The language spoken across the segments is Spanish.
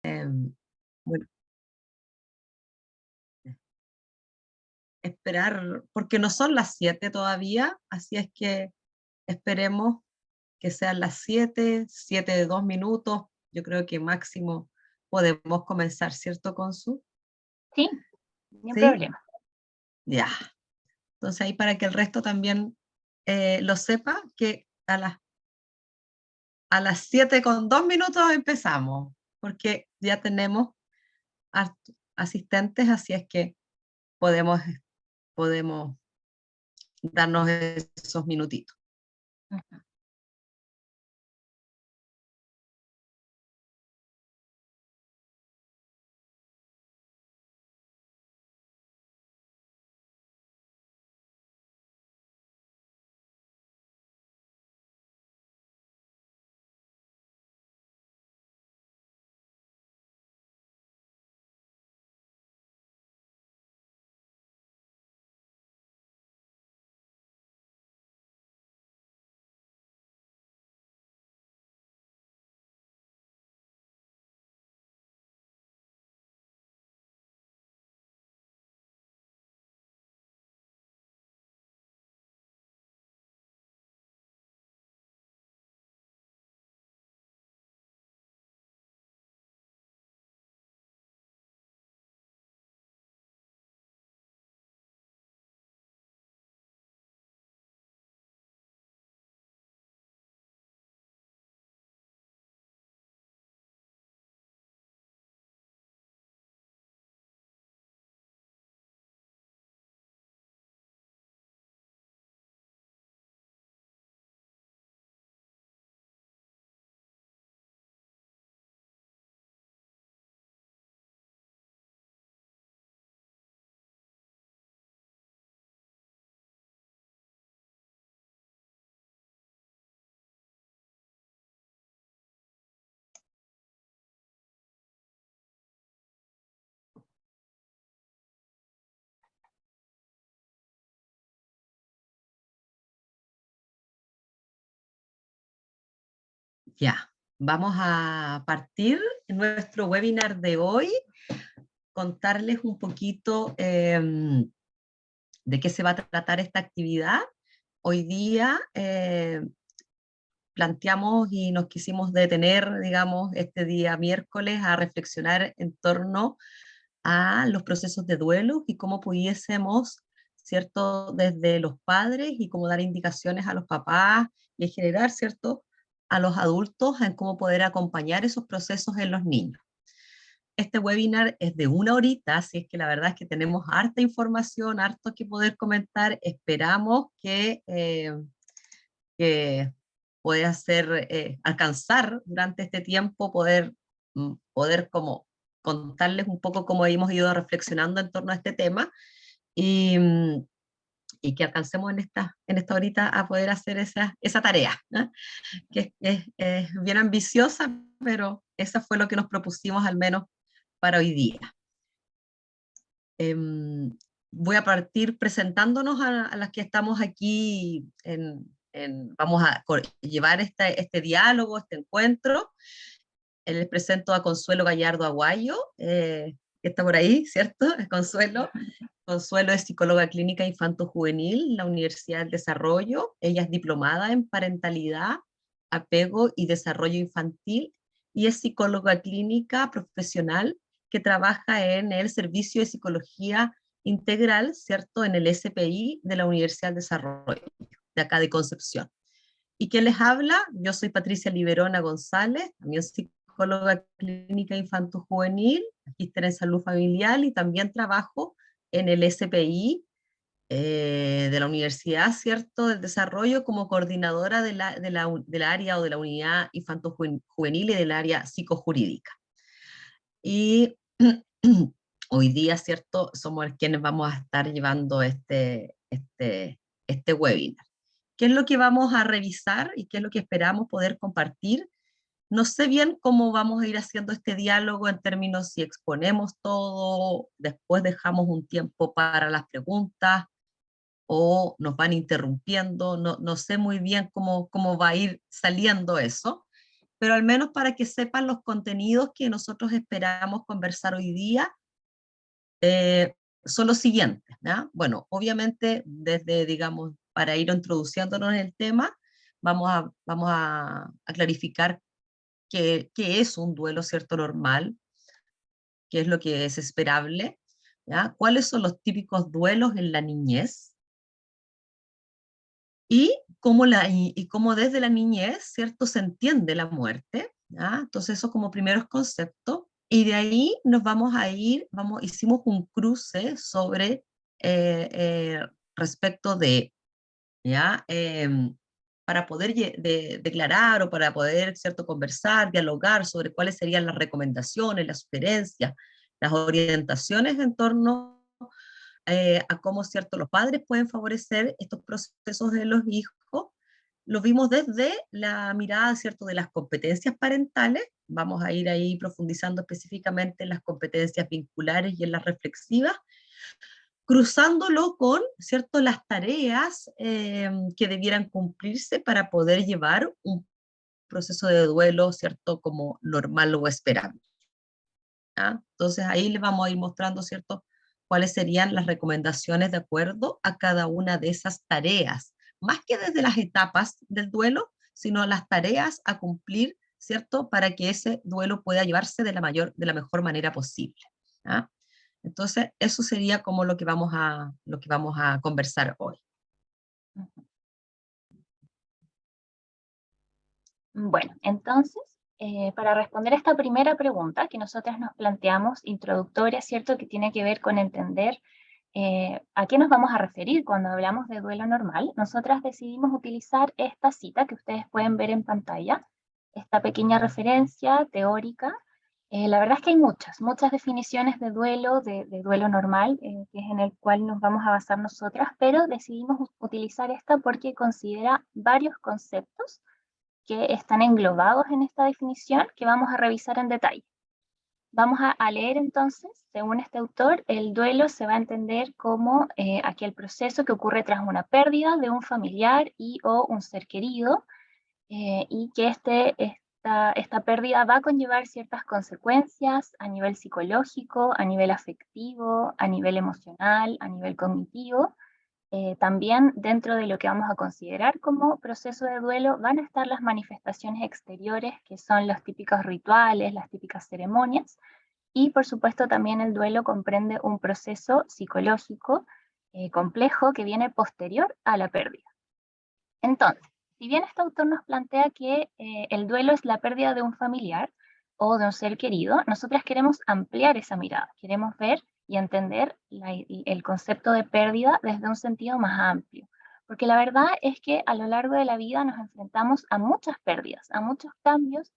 Bueno, esperar, porque no son las 7 todavía, así es que esperemos que sean las 7, 7 de 2 minutos. Yo creo que máximo podemos comenzar, ¿cierto, Consu? Sí, ni un ¿Sí? problema. Ya. Entonces ahí para que el resto también lo sepa, que a las 7 con 2 minutos empezamos, porque ya tenemos asistentes, así es que podemos, podemos darnos esos minutitos. Ujú. Ya, vamos a partir en nuestro webinar de hoy, contarles un poquito de qué se va a tratar esta actividad. Hoy día planteamos y nos quisimos detener, digamos, este día miércoles a reflexionar en torno a los procesos de duelo y cómo pudiésemos, ¿cierto?, desde los padres y cómo dar indicaciones a los papás y en general, ¿cierto?, a los adultos en cómo poder acompañar esos procesos en los niños. Este webinar es de 1 horita, así es que la verdad es que tenemos harta información, harto que poder comentar. Esperamos que pueda ser, alcanzar durante este tiempo, poder como contarles un poco cómo hemos ido reflexionando en torno a este tema y, y que alcancemos en esta horita a poder hacer esa tarea, ¿no? Que es bien ambiciosa, pero eso fue lo que nos propusimos al menos para hoy día. Em, Voy a partir presentándonos a las que estamos aquí, vamos a llevar este diálogo, este encuentro. Les presento a Consuelo Gallardo Aguayo, que está por ahí, ¿cierto? Consuelo. Consuelo es psicóloga clínica infanto-juvenil en la Universidad del Desarrollo. Ella es diplomada en parentalidad, apego y desarrollo infantil y es psicóloga clínica profesional que trabaja en el Servicio de Psicología Integral, ¿cierto? En el SPI de la Universidad del Desarrollo, de acá de Concepción. ¿Y quién les habla? Yo soy Patricia Liberona González, también psicóloga clínica infanto-juvenil, magíster en salud familiar y también trabajo en el SPI de la Universidad, ¿cierto?, del Desarrollo como coordinadora del área o de la unidad infanto-juvenil y del área psicojurídica. Y hoy día, ¿cierto?, somos quienes vamos a estar llevando este webinar. ¿Qué es lo que vamos a revisar y qué es lo que esperamos poder compartir? No sé bien cómo vamos a ir haciendo este diálogo en términos si exponemos todo, después dejamos un tiempo para las preguntas o nos van interrumpiendo, no sé muy bien cómo va a ir saliendo eso. pero al menos para que sepan los contenidos que nosotros esperamos conversar hoy día, son los siguientes, ¿ya? Bueno, obviamente, desde, digamos, para ir introduciéndonos en el tema, vamos a clarificar qué es un duelo, ¿cierto?, normal, qué es lo que es esperable, ¿ya? ¿Cuáles son los típicos duelos en la niñez? Y cómo desde la niñez, ¿cierto?, se entiende la muerte, ¿ya? Entonces, eso como primeros conceptos. Y de ahí nos vamos a ir, hicimos un cruce sobre respecto de, ¿ya? Para poder declarar o para poder, ¿cierto?, conversar, dialogar sobre cuáles serían las recomendaciones, las sugerencias, las orientaciones en torno a cómo, ¿cierto?, los padres pueden favorecer estos procesos de los hijos. Lo vimos desde la mirada, ¿cierto?, de las competencias parentales. Vamos a ir ahí profundizando específicamente en las competencias vinculares y en las reflexivas, cruzándolo con, ¿cierto?, las tareas que debieran cumplirse para poder llevar un proceso de duelo, ¿cierto?, como normal o esperable. ¿Ya? Entonces ahí les vamos a ir mostrando, ¿cierto?, cuáles serían las recomendaciones de acuerdo a cada una de esas tareas, más que desde las etapas del duelo, sino las tareas a cumplir, ¿cierto?, para que ese duelo pueda llevarse de la mejor manera posible. ¿Ya? Entonces, eso sería como lo que vamos a conversar hoy. Ujú. Bueno, entonces, para responder a esta primera pregunta que nosotras nos planteamos, introductoria, ¿cierto?, que tiene que ver con entender a qué nos vamos a referir cuando hablamos de duelo normal, nosotras decidimos utilizar esta cita que ustedes pueden ver en pantalla, esta pequeña referencia teórica. La verdad es que hay muchas definiciones de duelo normal, que es en el cual nos vamos a basar nosotras, pero decidimos utilizar esta porque considera varios conceptos que están englobados en esta definición que vamos a revisar en detalle. Vamos a leer entonces, según este autor, el duelo se va a entender como aquel proceso que ocurre tras una pérdida de un familiar y o un ser querido, y que esta pérdida va a conllevar ciertas consecuencias a nivel psicológico, a nivel afectivo, a nivel emocional, a nivel cognitivo. También dentro de lo que vamos a considerar como proceso de duelo van a estar las manifestaciones exteriores, que son los típicos rituales, las típicas ceremonias, y por supuesto también el duelo comprende un proceso psicológico complejo que viene posterior a la pérdida. Entonces, si bien este autor nos plantea que el duelo es la pérdida de un familiar o de un ser querido, nosotras queremos ampliar esa mirada, queremos ver y entender el concepto de pérdida desde un sentido más amplio. Porque la verdad es que a lo largo de la vida nos enfrentamos a muchas pérdidas, a muchos cambios,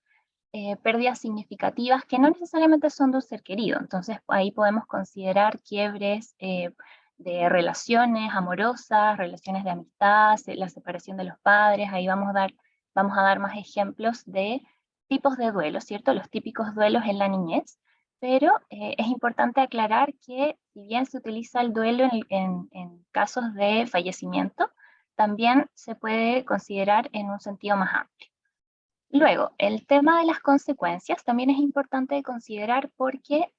pérdidas significativas que no necesariamente son de un ser querido. Entonces ahí podemos considerar quiebres de relaciones amorosas, relaciones de amistad, la separación de los padres. Ahí vamos a dar más ejemplos de tipos de duelos, ¿cierto? Los típicos duelos en la niñez. Pero es importante aclarar que si bien se utiliza el duelo en casos de fallecimiento, también se puede considerar en un sentido más amplio. Luego, el tema de las consecuencias también es importante considerar porque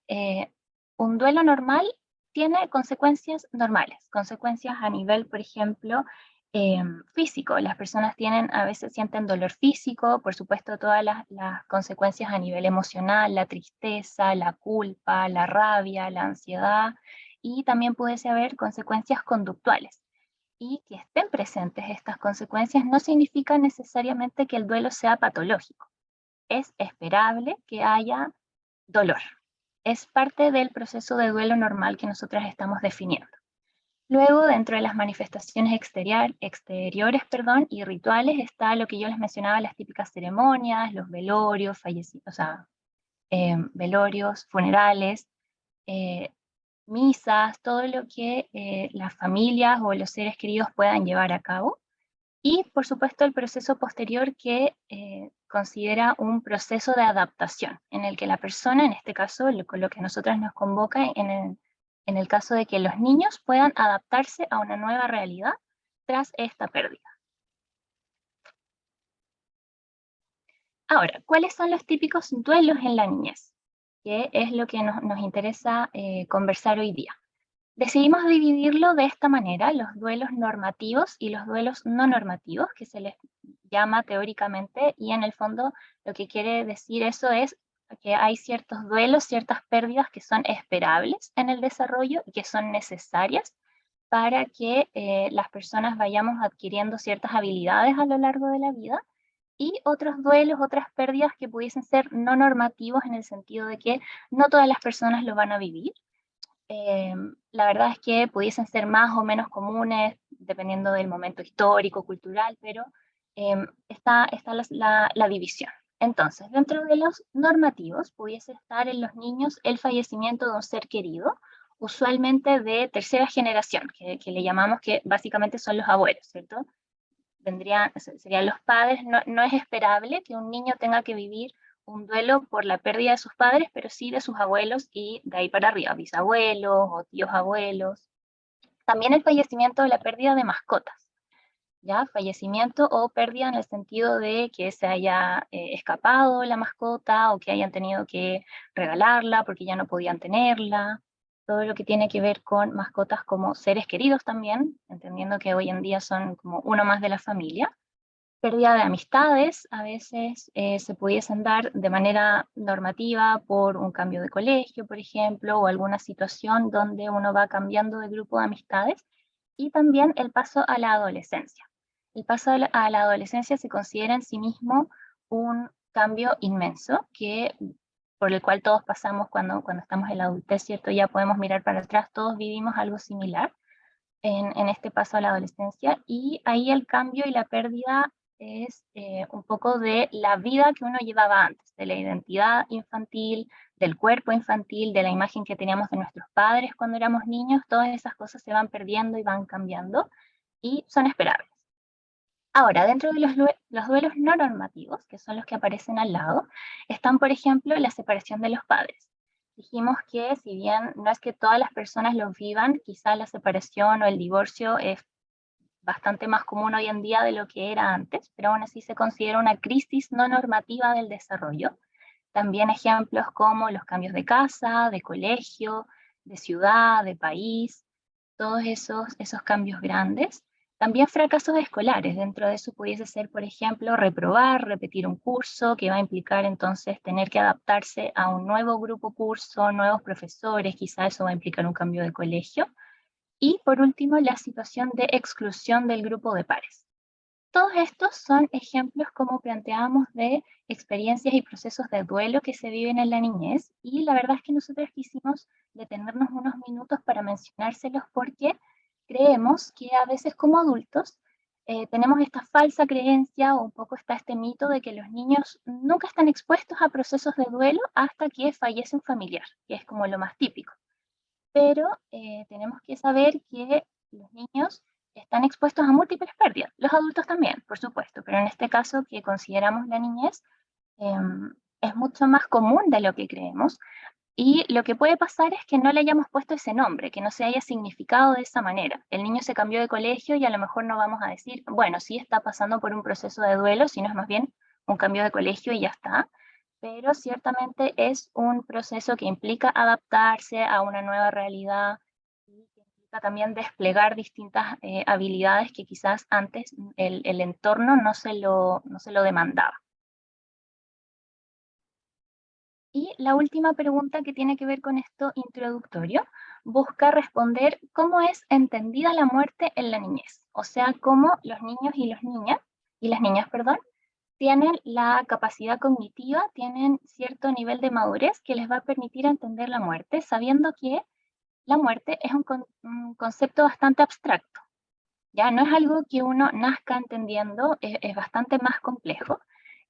un duelo normal tiene consecuencias normales, consecuencias a nivel, por ejemplo, físico. Las personas a veces sienten dolor físico, por supuesto todas las consecuencias a nivel emocional, la tristeza, la culpa, la rabia, la ansiedad, y también pudiese haber consecuencias conductuales. Y que estén presentes estas consecuencias no significa necesariamente que el duelo sea patológico. Es esperable que haya dolor. Es parte del proceso de duelo normal que nosotras estamos definiendo. Luego, dentro de las manifestaciones exteriores y rituales, está lo que yo les mencionaba, las típicas ceremonias, los velorios, velorios, funerales, misas, todo lo que las familias o los seres queridos puedan llevar a cabo. Y, por supuesto, el proceso posterior que considera un proceso de adaptación, en el que la persona, en este caso, con lo que a nosotras nos convoca, en el caso de que los niños puedan adaptarse a una nueva realidad tras esta pérdida. Ahora, ¿cuáles son los típicos duelos en la niñez? Que es lo que nos interesa conversar hoy día. Decidimos dividirlo de esta manera, los duelos normativos y los duelos no normativos, que se les llama teóricamente, y en el fondo lo que quiere decir eso es que hay ciertos duelos, ciertas pérdidas que son esperables en el desarrollo y que son necesarias para que las personas vayamos adquiriendo ciertas habilidades a lo largo de la vida, y otros duelos, otras pérdidas que pudiesen ser no normativos en el sentido de que no todas las personas lo van a vivir. La verdad es que pudiesen ser más o menos comunes dependiendo del momento histórico, cultural, pero está la división. Entonces, dentro de los normativos pudiese estar en los niños el fallecimiento de un ser querido, usualmente de tercera generación, que le llamamos, que básicamente son los abuelos, ¿cierto? Serían los padres. No es esperable que un niño tenga que vivir un duelo por la pérdida de sus padres, pero sí de sus abuelos y de ahí para arriba, bisabuelos o tíos abuelos. También el fallecimiento de la pérdida de mascotas, ¿ya? Fallecimiento o pérdida en el sentido de que se haya escapado la mascota o que hayan tenido que regalarla porque ya no podían tenerla. Todo lo que tiene que ver con mascotas como seres queridos también, entendiendo que hoy en día son como uno más de la familia. Pérdida de amistades, a veces se pudiesen dar de manera normativa por un cambio de colegio, por ejemplo, o alguna situación donde uno va cambiando de grupo de amistades. Y también el paso a la adolescencia. El paso a la adolescencia se considera en sí mismo un cambio inmenso por el cual todos pasamos cuando estamos en la adultez, ¿cierto? Ya podemos mirar para atrás, todos vivimos algo similar en este paso a la adolescencia, y ahí el cambio y la pérdida es un poco de la vida que uno llevaba antes, de la identidad infantil, del cuerpo infantil, de la imagen que teníamos de nuestros padres cuando éramos niños. Todas esas cosas se van perdiendo y van cambiando y son esperables. Ahora, dentro de los duelos no normativos, que son los que aparecen al lado, están, por ejemplo, la separación de los padres. Dijimos que si bien no es que todas las personas lo vivan, quizá la separación o el divorcio es bastante más común hoy en día de lo que era antes, pero aún así se considera una crisis no normativa del desarrollo. También ejemplos como los cambios de casa, de colegio, de ciudad, de país, todos esos cambios grandes. También fracasos escolares. Dentro de eso pudiese ser, por ejemplo, reprobar, repetir un curso, que va a implicar entonces tener que adaptarse a un nuevo grupo curso, nuevos profesores, quizá eso va a implicar un cambio de colegio. Y por último, la situación de exclusión del grupo de pares. Todos estos son ejemplos, como planteábamos, de experiencias y procesos de duelo que se viven en la niñez, y la verdad es que nosotros quisimos detenernos unos minutos para mencionárselos porque creemos que a veces como adultos tenemos esta falsa creencia, o un poco está este mito de que los niños nunca están expuestos a procesos de duelo hasta que fallece un familiar, que es como lo más típico. Pero tenemos que saber que los niños están expuestos a múltiples pérdidas, los adultos también, por supuesto, pero en este caso que consideramos la niñez, es mucho más común de lo que creemos, y lo que puede pasar es que no le hayamos puesto ese nombre, que no se haya significado de esa manera. El niño se cambió de colegio y a lo mejor no vamos a decir, bueno, sí está pasando por un proceso de duelo, sino es más bien un cambio de colegio y ya está. Pero ciertamente es un proceso que implica adaptarse a una nueva realidad y que implica también desplegar distintas habilidades que quizás antes el entorno no se lo demandaba. Y la última pregunta, que tiene que ver con esto introductorio, busca responder cómo es entendida la muerte en la niñez. O sea, cómo los niños y las niñas, perdón, tienen la capacidad cognitiva, tienen cierto nivel de madurez que les va a permitir entender la muerte, sabiendo que la muerte es un concepto bastante abstracto. Ya no es algo que uno nazca entendiendo, es bastante más complejo.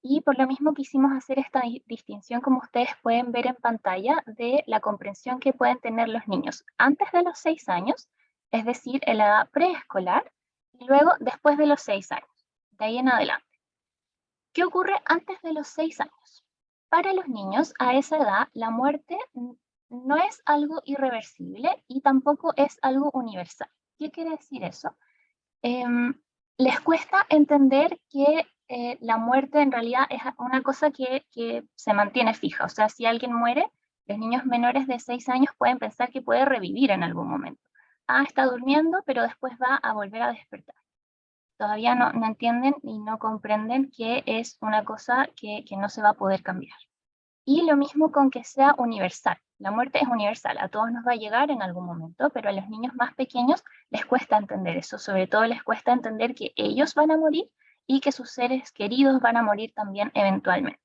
Y por lo mismo quisimos hacer esta distinción, como ustedes pueden ver en pantalla, de la comprensión que pueden tener los niños antes de los 6 años, es decir, en la edad preescolar, y luego después de los 6 años, de ahí en adelante. ¿Qué ocurre antes de los 6 años? Para los niños a esa edad, la muerte no es algo irreversible y tampoco es algo universal. ¿Qué quiere decir eso? Les cuesta entender que la muerte en realidad es una cosa que se mantiene fija. O sea, si alguien muere, los niños menores de 6 años pueden pensar que puede revivir en algún momento. Ah, está durmiendo, pero después va a volver a despertar. Todavía no entienden y no comprenden que es una cosa que no se va a poder cambiar. Y lo mismo con que sea universal. La muerte es universal, a todos nos va a llegar en algún momento, pero a los niños más pequeños les cuesta entender eso. Sobre todo les cuesta entender que ellos van a morir y que sus seres queridos van a morir también eventualmente.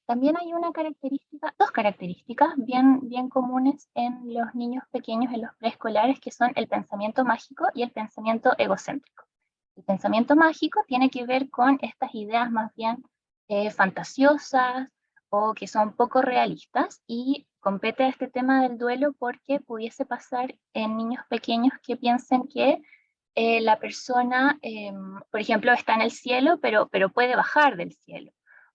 También hay una característica, dos características bien comunes en los niños pequeños, en los preescolares, que son el pensamiento mágico y el pensamiento egocéntrico. El pensamiento mágico tiene que ver con estas ideas más bien fantasiosas o que son poco realistas, y compete a este tema del duelo porque pudiese pasar en niños pequeños que piensen que la persona, por ejemplo, está en el cielo, pero puede bajar del cielo.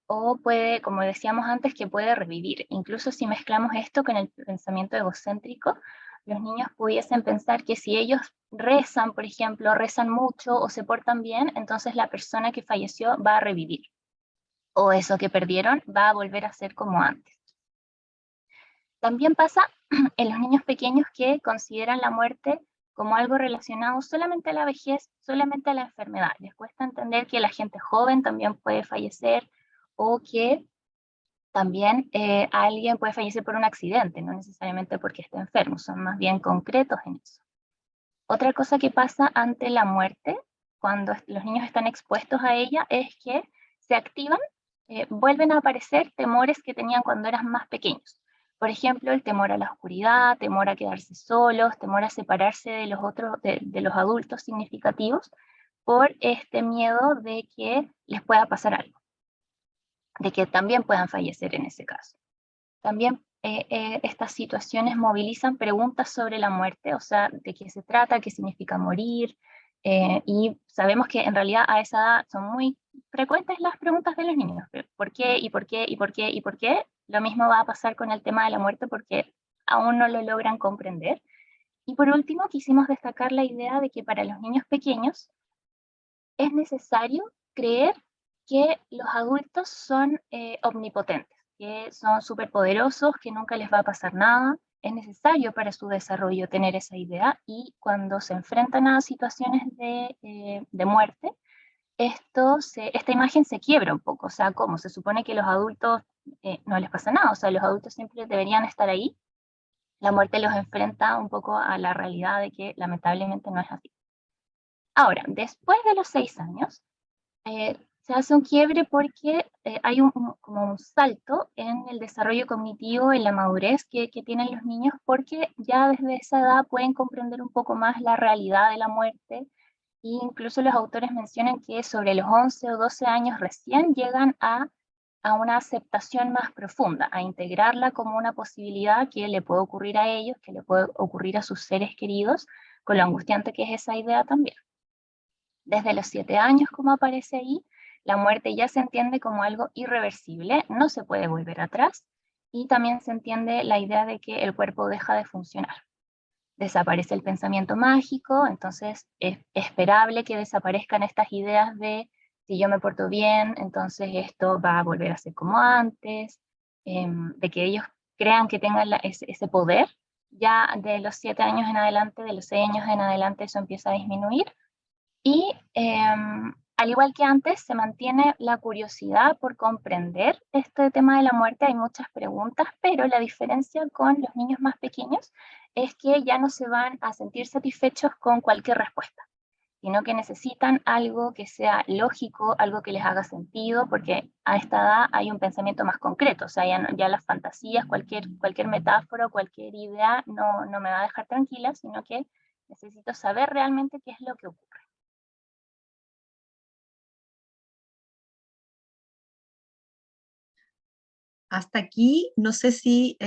O puede, como decíamos antes, que puede revivir. Incluso si mezclamos esto con el pensamiento egocéntrico, los niños pudiesen pensar que si ellos rezan, por ejemplo, rezan mucho o se portan bien, entonces la persona que falleció va a revivir. O eso que perdieron va a volver a ser como antes. También pasa en los niños pequeños que consideran la muerte como algo relacionado solamente a la vejez, solamente a la enfermedad. Les cuesta entender que la gente joven también puede fallecer, o que también alguien puede fallecer por un accidente, no necesariamente porque esté enfermo, son más bien concretos en eso. Otra cosa que pasa ante la muerte, cuando los niños están expuestos a ella, es que se activan, vuelven a aparecer temores que tenían cuando eran más pequeños. Por ejemplo, el temor a la oscuridad, temor a quedarse solos, temor a separarse de los otros, de los adultos significativos, por este miedo de que les pueda pasar algo, de que también puedan fallecer en ese caso. También estas situaciones movilizan preguntas sobre la muerte, o sea, de qué se trata, qué significa morir, y sabemos que en realidad a esa edad son muy frecuentes las preguntas de los niños. ¿Por qué? ¿Y por qué? ¿Y por qué? ¿Y por qué? Lo mismo va a pasar con el tema de la muerte porque aún no lo logran comprender. Y por último, quisimos destacar la idea de que para los niños pequeños es necesario creer que los adultos son omnipotentes, que son superpoderosos, que nunca les va a pasar nada. Es necesario para su desarrollo tener esa idea, y cuando se enfrentan a situaciones de muerte, esta imagen se quiebra un poco. O sea, ¿cómo? Se supone que los adultos no les pasa nada, o sea, los adultos siempre deberían estar ahí. La muerte los enfrenta un poco a la realidad de que lamentablemente no es así. Ahora, después de los 6 años, se hace un quiebre porque hay como un salto en el desarrollo cognitivo, en la madurez que tienen los niños, porque ya desde esa edad pueden comprender un poco más la realidad de la muerte, e incluso los autores mencionan que sobre los 11 o 12 años recién llegan a una aceptación más profunda, a integrarla como una posibilidad que le puede ocurrir a ellos, que le puede ocurrir a sus seres queridos, con lo angustiante que es esa idea también. Desde los 7 años, como aparece ahí, la muerte ya se entiende como algo irreversible, no se puede volver atrás, y también se entiende la idea de que el cuerpo deja de funcionar. Desaparece el pensamiento mágico, entonces es esperable que desaparezcan estas ideas de si yo me porto bien, entonces esto va a volver a ser como antes, de que ellos crean que tengan ese poder. Ya de los 7 años en adelante, de los 6 años en adelante, eso empieza a disminuir. Y al igual que antes, se mantiene la curiosidad por comprender este tema de la muerte. Hay muchas preguntas, pero la diferencia con los niños más pequeños es que ya no se van a sentir satisfechos con cualquier respuesta, sino que necesitan algo que sea lógico, algo que les haga sentido, porque a esta edad hay un pensamiento más concreto. O sea, ya las fantasías, cualquier metáfora, cualquier idea no me va a dejar tranquila, sino que necesito saber realmente qué es lo que ocurre. Hasta aquí, no sé si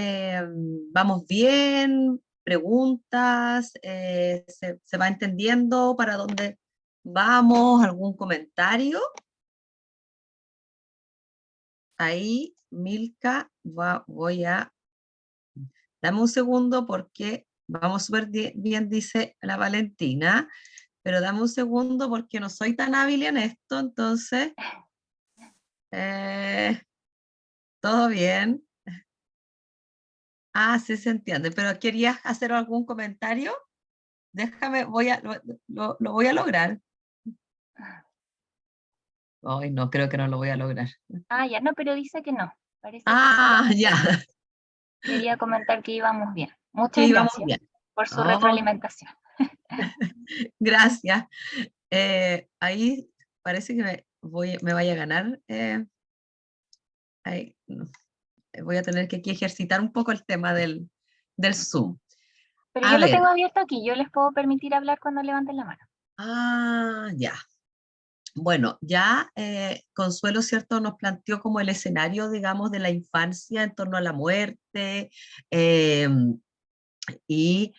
vamos bien, preguntas, se va entendiendo para dónde vamos, algún comentario. Ahí, Milka, voy a, dame un segundo porque vamos súper bien, dice la Valentina, pero dame un segundo porque no soy tan hábil en esto, entonces, eh, todo bien. Ah, sí se entiende, pero ¿querías hacer algún comentario? Déjame, lo voy a lograr. Ay, no, creo que no lo voy a lograr. Ah, ya no, pero dice que no. Parece que Ah, solamente ya, quería comentar que íbamos bien. que Muchas íbamos gracias bien. por su Oh, retroalimentación. gracias. Ahí parece que me vaya a ganar. No, voy a tener que aquí ejercitar un poco el tema del Zoom. Pero yo A lo ver, tengo abierto aquí, yo les puedo permitir hablar cuando levanten la mano. ya. Bueno, ya Consuelo, ¿cierto? Nos planteó como el escenario, digamos, de la infancia en torno a la muerte, eh, y,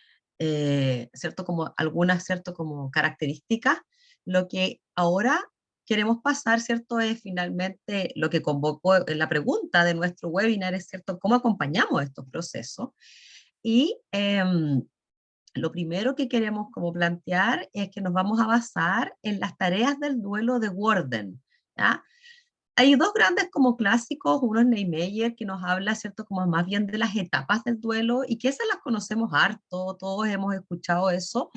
¿cierto? Como algunas, ¿cierto? Como características. Lo que ahora queremos pasar, ¿cierto? Es finalmente lo que convocó en la pregunta de nuestro webinar, es, ¿cierto? ¿Cómo acompañamos estos procesos? Y lo primero que queremos como plantear es que nos vamos a basar en las tareas del duelo de Worden, ¿ya? Hay dos grandes como clásicos, uno es Niemeyer, que nos habla, ¿cierto?, como más bien de las etapas del duelo, y que esas las conocemos harto, todos hemos escuchado eso,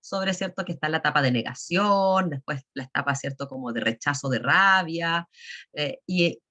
sobre, ¿cierto?, que está la etapa de negación, después la etapa, ¿cierto?, como de rechazo, de rabia, y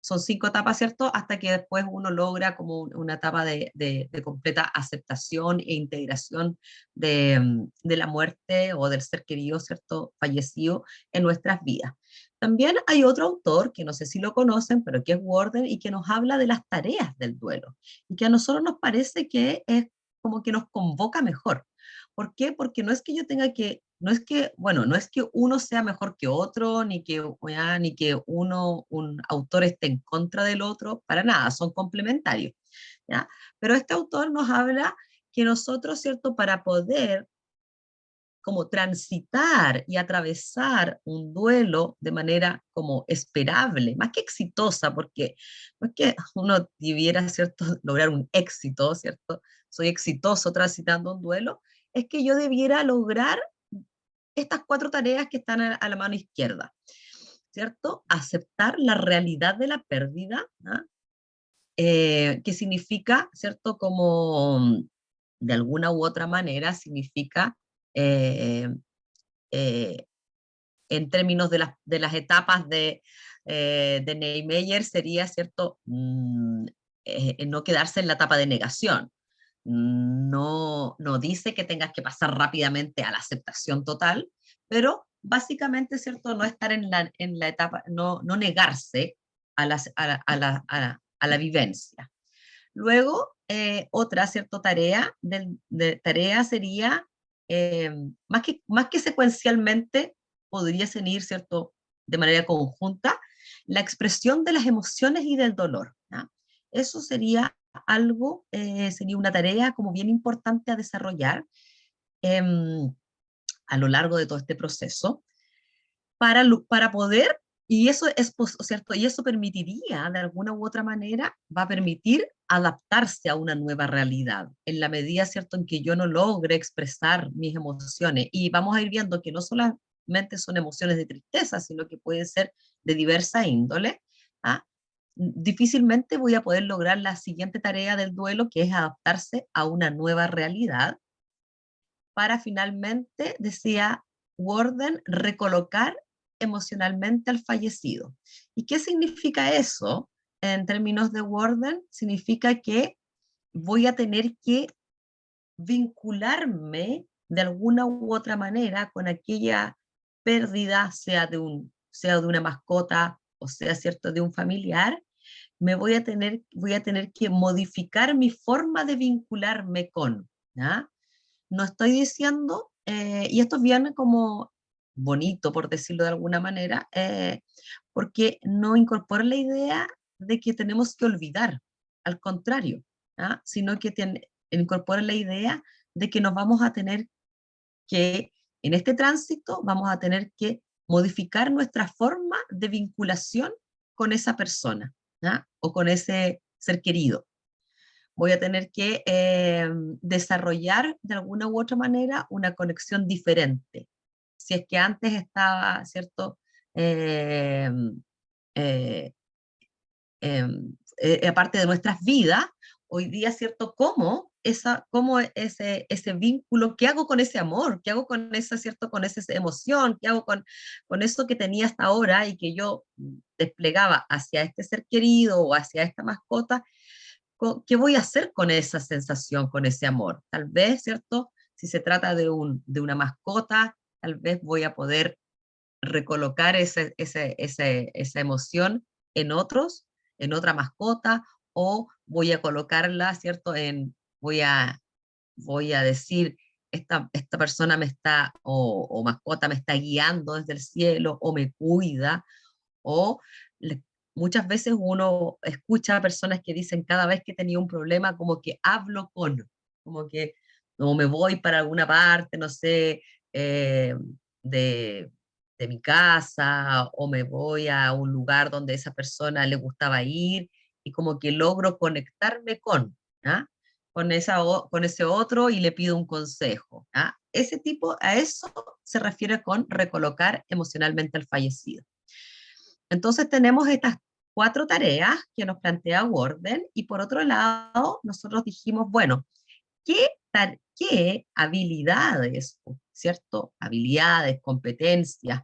son 5 etapas, ¿cierto?, hasta que después uno logra como una etapa de completa aceptación e integración de la muerte o del ser querido, ¿cierto?, fallecido en nuestras vidas. También hay otro autor, que no sé si lo conocen, pero que es Worden, y que nos habla de las tareas del duelo, y que a nosotros nos parece que es como que nos convoca mejor. ¿Por qué? Porque no es que yo tenga que, no es que, bueno, no es que uno sea mejor que otro, ni que un autor esté en contra del otro, para nada, son complementarios, ¿ya? Pero este autor nos habla que nosotros, ¿cierto?, para poder como transitar y atravesar un duelo de manera como esperable, más que exitosa, porque no es que uno debiera, ¿cierto?, lograr un éxito, ¿cierto? Soy exitoso transitando un duelo, es que yo debiera lograr estas 4 tareas que están a la mano izquierda, ¿cierto? Aceptar la realidad de la pérdida, ¿ah? Que significa, ¿cierto? Como de alguna u otra manera significa eh, eh, en términos de las etapas de Niemeyer, sería, ¿cierto? No quedarse en la etapa de negación. No dice que tengas que pasar rápidamente a la aceptación total, pero básicamente, ¿cierto? No estar en la etapa, no negarse a la vivencia. Luego, otra, ¿cierto? Tarea sería, más que secuencialmente, podrían ir, ¿cierto? De manera conjunta, la expresión de las emociones y del dolor, ¿ya? Eso sería algo, sería una tarea como bien importante a desarrollar em, a lo largo de todo este proceso para poder, y eso es cierto, y eso permitiría, de alguna u otra manera, va a permitir adaptarse a una nueva realidad, en la medida, cierto, en que yo no logre expresar mis emociones, y vamos a ir viendo que no solamente son emociones de tristeza, sino que pueden ser de diversa índole, ¿ah? Difícilmente voy a poder lograr la siguiente tarea del duelo, que es adaptarse a una nueva realidad, para finalmente, decía Worden, recolocar emocionalmente al fallecido. ¿Y qué significa eso? En términos de Worden, significa que voy a tener que vincularme de alguna u otra manera con aquella pérdida, sea de una mascota o sea, cierto, de un familiar. Voy a tener que modificar mi forma de vincularme con, ¿ya? No estoy diciendo, y esto viene como bonito, por decirlo de alguna manera, porque no incorpora la idea de que tenemos que olvidar, al contrario, ¿ah? Sino que incorpora la idea de que nos vamos a tener que, en este tránsito, vamos a tener que modificar nuestra forma de vinculación con esa persona, ¿ah? O con ese ser querido. voy a tener que desarrollar de alguna u otra manera una conexión diferente. Si es que antes estaba, ¿cierto? Eh, eh, Aparte de nuestras vidas, hoy día, ¿cierto? ¿Cómo ese vínculo, qué hago con ese amor? ¿Qué hago con esa, ¿cierto? Con esa emoción? ¿Qué hago con eso que tenía hasta ahora y que yo desplegaba hacia este ser querido o hacia esta mascota? ¿Qué voy a hacer con esa sensación, con ese amor? Tal vez, ¿cierto? Si se trata de una mascota, tal vez voy a poder recolocar esa emoción en otros, en otra mascota, o voy a colocarla, ¿cierto? Voy a decir, esta persona me está, o mascota me está guiando desde el cielo, o me cuida, o le- muchas veces uno escucha a personas que dicen cada vez que tenía un problema, como que hablo con, como que no me voy para alguna parte, no sé, de, de mi casa, o me voy a un lugar donde esa persona le gustaba ir, y como que logro conectarme ¿ah? Con ese otro y le pido un consejo. ¿Ah? Ese tipo, a eso se refiere con recolocar emocionalmente al fallecido. Entonces tenemos estas 4 tareas que nos plantea Worden, y por otro lado nosotros dijimos, bueno, ¿qué habilidades, cierto? Habilidades, competencias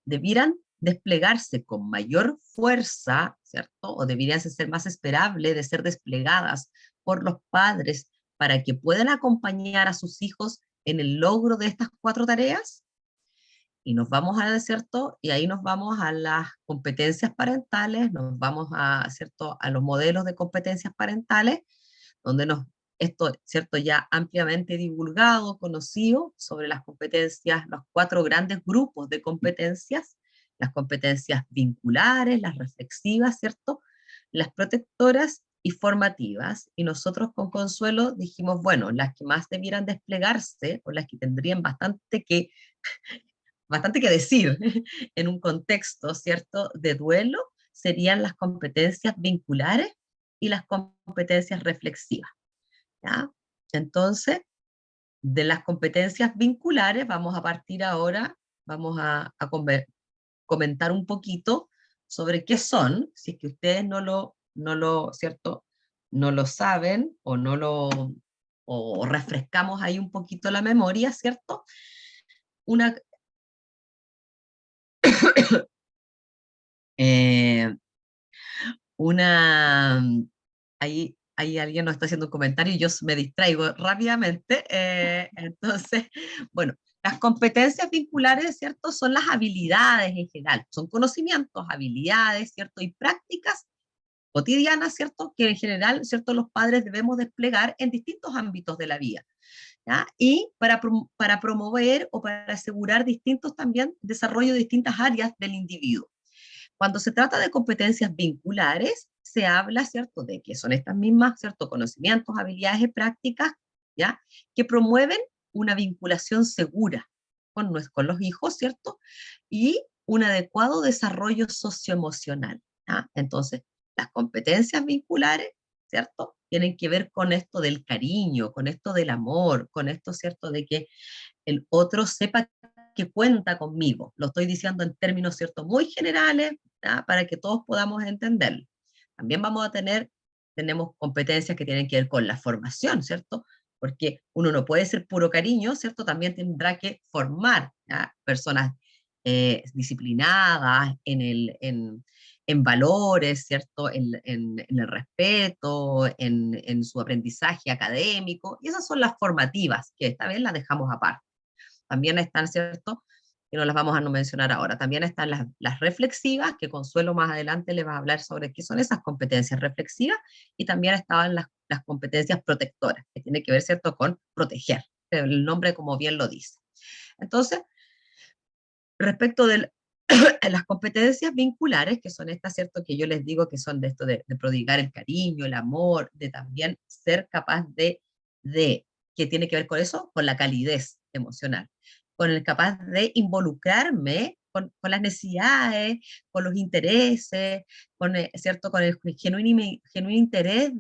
debieran desplegarse con mayor fuerza, ¿cierto? O deberían ser más esperables de ser desplegadas por los padres para que puedan acompañar a sus hijos en el logro de estas 4 tareas. Y nos vamos a, ¿cierto? Y ahí nos vamos a las competencias parentales, nos vamos a, ¿cierto? A los modelos de competencias parentales, donde esto, ¿cierto? Ya ampliamente divulgado, conocido sobre las competencias, los 4 grandes grupos de competencias: las competencias vinculares, las reflexivas, ¿cierto? Las protectoras y formativas. Y nosotros con Consuelo dijimos, bueno, las que más debieran desplegarse, o las que tendrían bastante que decir en un contexto, ¿cierto?, de duelo, serían las competencias vinculares y las competencias reflexivas, ¿ya? Entonces, de las competencias vinculares vamos a partir ahora, vamos a comentar un poquito sobre qué son, si es que ustedes ¿cierto?, no lo saben, o refrescamos ahí un poquito la memoria, ¿cierto? Una, eh, una, ahí alguien nos está haciendo un comentario y yo me distraigo rápidamente. Entonces, bueno, las competencias vinculares, ¿cierto? Son las habilidades en general, son conocimientos, habilidades, ¿cierto? Y prácticas cotidianas, ¿cierto? Que en general, ¿cierto? Los padres debemos desplegar en distintos ámbitos de la vida, ¿ya? Y para promover o para asegurar distintos también desarrollo de distintas áreas del individuo. Cuando se trata de competencias vinculares, se habla, ¿cierto?, de que son estas mismas, ¿cierto?, conocimientos, habilidades y prácticas, ¿ya?, que promueven una vinculación segura con los hijos, ¿cierto?, y un adecuado desarrollo socioemocional, ¿ya? Entonces, las competencias vinculares, ¿cierto?, tienen que ver con esto del cariño, con esto del amor, con esto, ¿cierto?, de que el otro sepa que cuenta conmigo. Lo estoy diciendo en términos, ¿cierto?, muy generales, ¿ya?, para que todos podamos entenderlo. También tenemos competencias que tienen que ver con la formación, ¿cierto? Porque uno no puede ser puro cariño, ¿cierto? También tendrá que formar, ¿ya?, personas disciplinadas en valores, ¿cierto? En el respeto, en su aprendizaje académico. Y esas son las formativas, que esta vez las dejamos aparte. También están, ¿cierto?, que no las vamos a no mencionar ahora. También están las reflexivas, que Consuelo más adelante les va a hablar sobre qué son esas competencias reflexivas, y también estaban las competencias protectoras, que tiene que ver, ¿cierto?, con proteger, el nombre como bien lo dice. Entonces, respecto de las competencias vinculares, que son estas, ¿cierto?, que yo les digo que son de esto de prodigar el cariño, el amor, de también ser capaz ¿qué tiene que ver con eso? Con la calidez emocional, con el capaz de involucrarme con las necesidades, con los intereses, ¿cierto? Con el genuino interés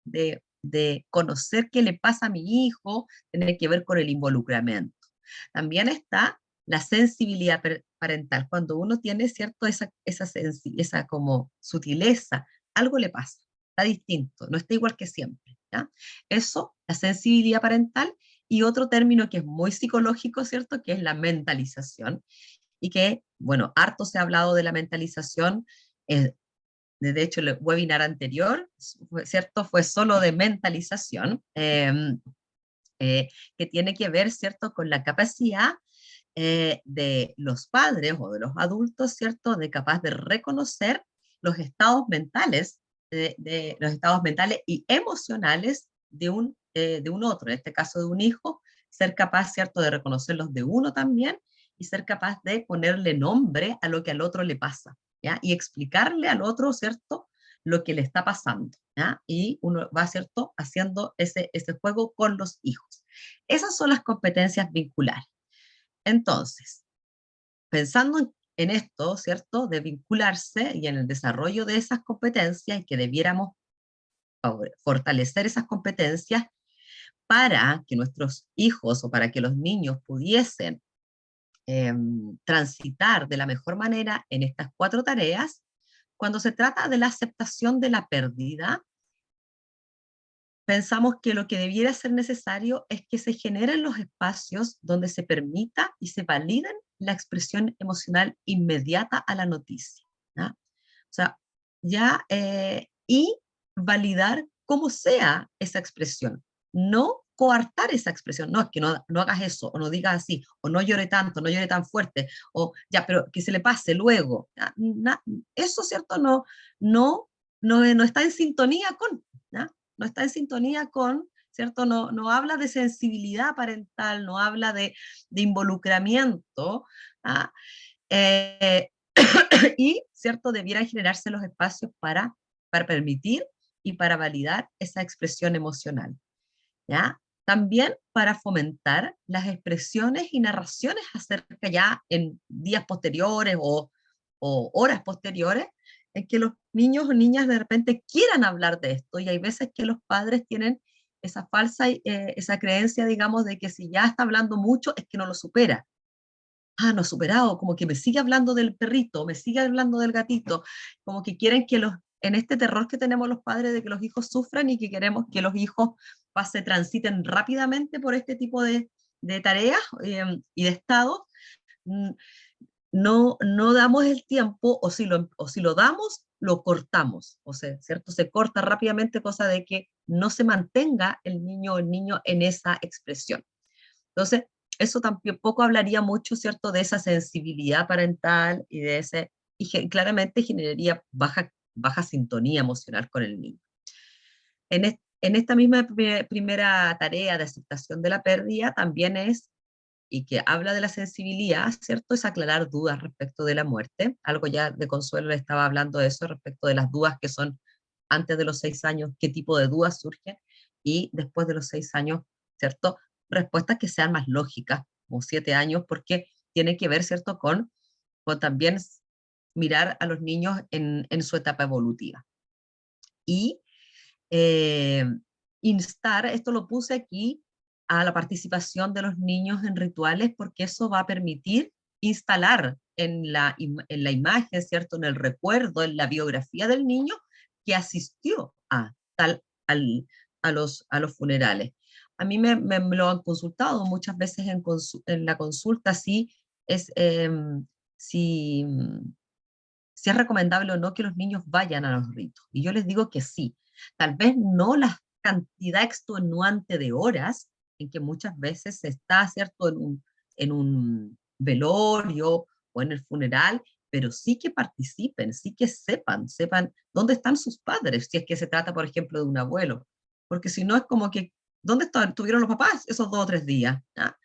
de conocer qué le pasa a mi hijo, tiene que ver con el involucramiento. También está la sensibilidad parental, cuando uno tiene, ¿cierto? Esa como sutileza, algo le pasa, está distinto, no está igual que siempre, ¿ya? Eso, la sensibilidad parental, y otro término que es muy psicológico, ¿cierto? Que es la mentalización, y que, bueno, harto se ha hablado de la mentalización, de hecho el webinar anterior, ¿cierto? Fue solo de mentalización, que tiene que ver, ¿cierto? Con la capacidad de los padres o de los adultos, ¿cierto? De capaz de reconocer los estados mentales, de los estados mentales y emocionales de un otro, en este caso de un hijo, ser capaz, ¿cierto? De reconocerlos de uno también y ser capaz de ponerle nombre a lo que al otro le pasa, ¿ya? Y explicarle al otro, ¿cierto? Lo que le está pasando, ¿ya? Y uno va, ¿cierto? Haciendo ese juego con los hijos. Esas son las competencias vinculares. Entonces, pensando en esto, ¿cierto? De vincularse y en el desarrollo de esas competencias, y que debiéramos fortalecer esas competencias para que nuestros hijos o para que los niños pudiesen transitar de la mejor manera en estas 4 tareas, cuando se trata de la aceptación de la pérdida, pensamos que lo que debiera ser necesario es que se generen los espacios donde se permita y se validen la expresión emocional inmediata a la noticia, ¿ya? O sea, y validar cómo sea esa expresión, no coartar esa expresión, no, es que no hagas eso, o no digas así, o no llore tanto, no llore tan fuerte, o ya, pero que se le pase luego. Eso, ¿cierto? No está en sintonía con, ¿ya? No está en sintonía con, ¿cierto? No habla de sensibilidad parental, no habla de involucramiento, ¿ah? Eh, y, ¿cierto? Debieran generarse los espacios para permitir y para validar esa expresión emocional, ¿ya? También para fomentar las expresiones y narraciones acerca ya en días posteriores o horas posteriores, en que los niños o niñas de repente quieran hablar de esto, y hay veces que los padres tienen esa falsa, esa creencia, digamos, de que si ya está hablando mucho es que no lo supera. Ah, no he superado, como que me sigue hablando del perrito, me sigue hablando del gatito, como que quieren que en este terror que tenemos los padres de que los hijos sufran y que queremos que los hijos transiten rápidamente por este tipo de tareas y de estados, mm, no damos el tiempo, o si lo damos, lo cortamos, o sea, ¿cierto? Se corta rápidamente, cosa de que no se mantenga el niño o el niño en esa expresión. Entonces, eso tampoco hablaría mucho, ¿cierto?, de esa sensibilidad parental y de claramente generaría baja sintonía emocional con el niño. En esta misma primera tarea de aceptación de la pérdida también y que habla de la sensibilidad, ¿cierto?, es aclarar dudas respecto de la muerte. Algo ya de Consuelo le estaba hablando de eso, respecto de las dudas que son antes de los 6 años, qué tipo de dudas surgen, y después de los 6 años, ¿cierto?, respuestas que sean más lógicas, como 7 años, porque tiene que ver, ¿cierto?, con también mirar a los niños en su etapa evolutiva. Y eh, instar, esto lo puse aquí, a la participación de los niños en rituales, porque eso va a permitir instalar en la imagen, ¿cierto?, en el recuerdo, en la biografía del niño que asistió a los funerales. A mí me lo han consultado muchas veces en la consulta es, si, si es recomendable o no que los niños vayan a los ritos. Y yo les digo que sí. Tal vez no la cantidad extenuante de horas en que muchas veces se está, ¿cierto?, en un velorio o en el funeral, pero sí que participen, sí que sepan dónde están sus padres, si es que se trata, por ejemplo, de un abuelo. Porque si no es como que, ¿dónde estuvieron los papás esos 2 o 3 días? ¿Ah?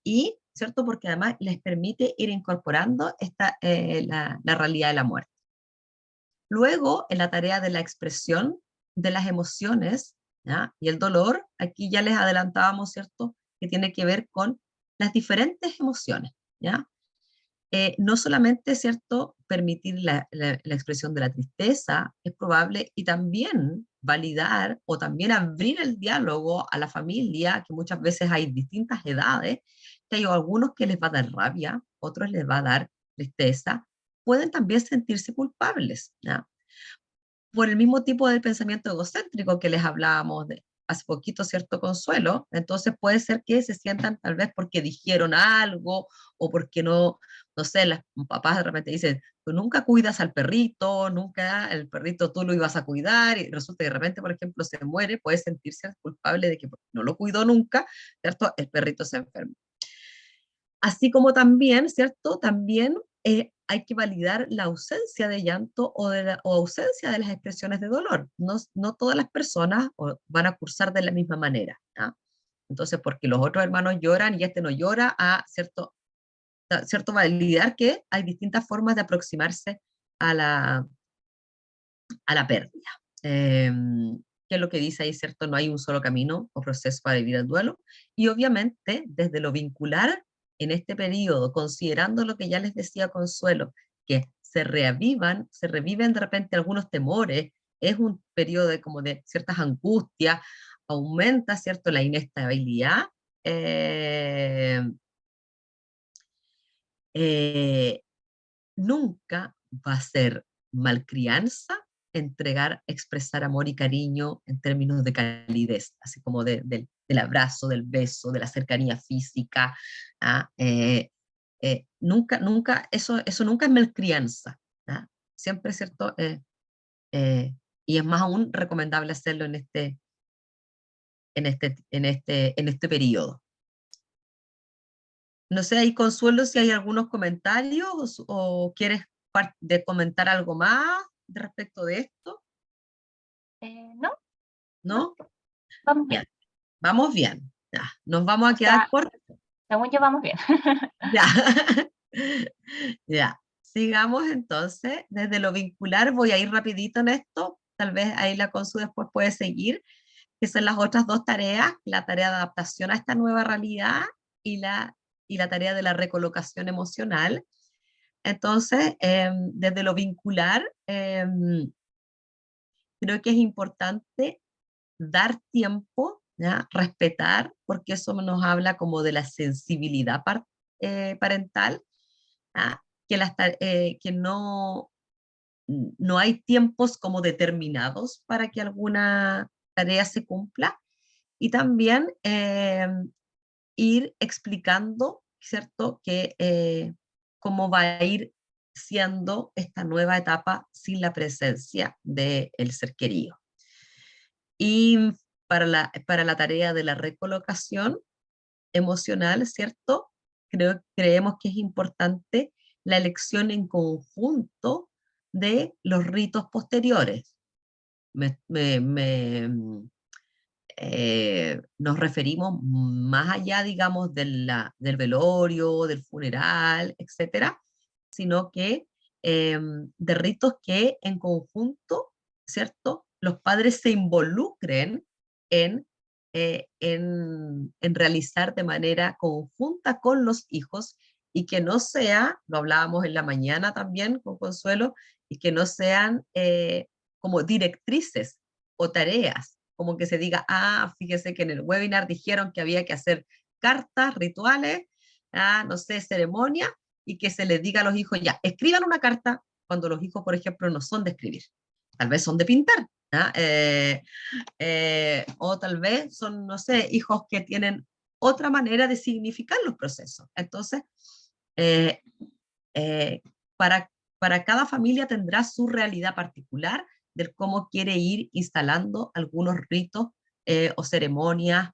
Y, ¿cierto? Porque además les permite ir incorporando la realidad de la muerte. Luego, en la tarea de la expresión de las emociones, ¿ya?, y el dolor, aquí ya les adelantábamos, ¿cierto?, que tiene que ver con las diferentes emociones, ¿ya? no solamente, ¿cierto?, permitir la expresión de la tristeza, es probable, y también validar o también abrir el diálogo a la familia, que muchas veces hay distintas edades, que hay algunos que les va a dar rabia, otros les va a dar tristeza, pueden también sentirse culpables, ¿ya? Por el mismo tipo de pensamiento egocéntrico que les hablábamos de hace poquito, ¿cierto? Consuelo. Entonces puede ser que se sientan tal vez porque dijeron algo o porque no sé, las papás de repente dicen, tú nunca cuidas al perrito, nunca el perrito tú lo ibas a cuidar y resulta que de repente, por ejemplo, se muere, puede sentirse culpable de que no lo cuidó nunca, ¿cierto? El perrito se enferma. Así como también, ¿cierto? También hay que validar la ausencia de llanto o ausencia de las expresiones de dolor. No todas las personas van a cursar de la misma manera, ¿ya? Entonces, porque los otros hermanos lloran y este no llora, ¿cierto? Validar que hay distintas formas de aproximarse a la pérdida. ¿Qué es lo que dice ahí, cierto? No hay un solo camino o proceso para vivir el duelo. Y obviamente, desde lo vincular, en este periodo, considerando lo que ya les decía Consuelo, que se reviven de repente algunos temores, es un periodo de, como de ciertas angustias, aumenta, ¿cierto?, la inestabilidad, eh, eh, nunca va a ser malcrianza entregar, expresar amor y cariño en términos de calidez, así como del abrazo, del beso, de la cercanía física. ¿Ah? Eso nunca es malcrianza. ¿Ah? Siempre es cierto, eh, y es más aún recomendable hacerlo en este periodo. No sé, ahí Consuelo, si hay algunos comentarios o quieres comentar algo más respecto de esto, No, no, ¿no? vamos Ya, bien. vamos bien. Ya, nos vamos O a quedar sea, cortos. según yo vamos bien. Ya, ya. Sigamos entonces. Desde lo vincular voy a ir rapidito en esto. Tal vez ahí la Consu después puede seguir, que son las otras dos tareas, la tarea de adaptación a esta nueva realidad y la tarea de la recolocación emocional. Entonces, desde lo vincular, creo que es importante dar tiempo, ¿ya? Respetar, porque eso nos habla como de la sensibilidad parental, ¿ya? Que no hay tiempos como determinados para que alguna tarea se cumpla, y también ir explicando, ¿cierto?, que cómo va a ir siendo esta nueva etapa sin la presencia del ser querido. Y para la tarea de la recolocación emocional, ¿cierto? Creemos que es importante la elección en conjunto de los ritos posteriores. Nos referimos más allá, digamos, del velorio, del funeral, etcétera, sino que de ritos que en conjunto, ¿cierto?, los padres se involucren en realizar de manera conjunta con los hijos, y que no sea, lo hablábamos en la mañana también con Consuelo, y que no sean como directrices o tareas, como que se diga, fíjese que en el webinar dijeron que había que hacer cartas, rituales, no sé, ceremonia, y que se les diga a los hijos, ya, escriban una carta, cuando los hijos, por ejemplo, no son de escribir, tal vez son de pintar, o tal vez son, no sé, hijos que tienen otra manera de significar los procesos. Entonces, eh, eh, para, para cada familia tendrá su realidad particular de cómo quiere ir instalando algunos ritos o ceremonias,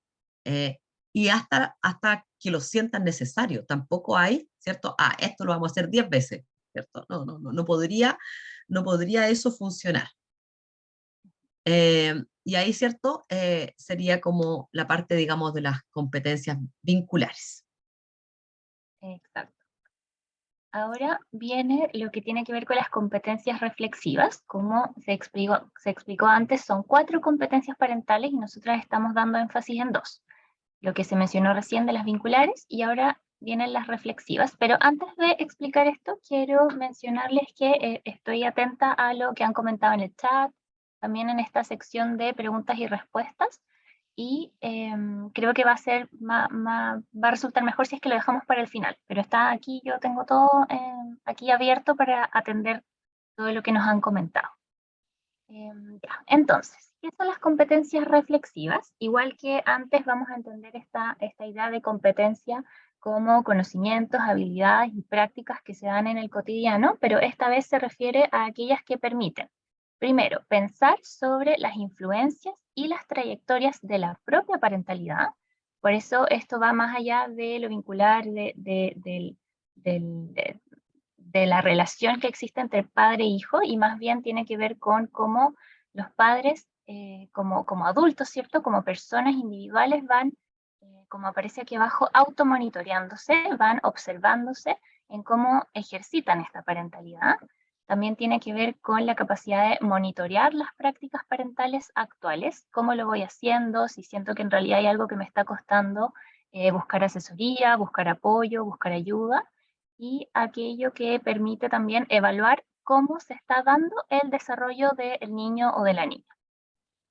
y hasta que lo sientan necesario. Tampoco hay, ¿cierto? Esto lo vamos a hacer 10 veces, ¿cierto? No podría eso funcionar. Y ahí, ¿cierto? Sería como la parte, digamos, de las competencias vinculares. Exacto. Ahora viene lo que tiene que ver con las competencias reflexivas. Como se explicó antes, son 4 competencias parentales y nosotras estamos dando énfasis en 2. Lo que se mencionó recién de las vinculares, y ahora vienen las reflexivas, pero antes de explicar esto, quiero mencionarles que estoy atenta a lo que han comentado en el chat, también en esta sección de preguntas y respuestas, y creo que va a ser, va a resultar mejor si es que lo dejamos para el final, pero está aquí, yo tengo todo aquí abierto para atender todo lo que nos han comentado. Ya. Entonces, ¿qué son las competencias reflexivas? Igual que antes vamos a entender esta idea de competencia como conocimientos, habilidades y prácticas que se dan en el cotidiano, pero esta vez se refiere a aquellas que permiten, primero, pensar sobre las influencias y las trayectorias de la propia parentalidad. Por eso esto va más allá de lo vincular, de la relación que existe entre padre e hijo, y más bien tiene que ver con cómo los padres, como adultos, ¿cierto? Como personas individuales van, como aparece aquí abajo, automonitoreándose, van observándose en cómo ejercitan esta parentalidad. También tiene que ver con la capacidad de monitorear las prácticas parentales actuales, cómo lo voy haciendo, si siento que en realidad hay algo que me está costando, buscar asesoría, buscar apoyo, buscar ayuda, y aquello que permite también evaluar cómo se está dando el desarrollo del niño o de la niña.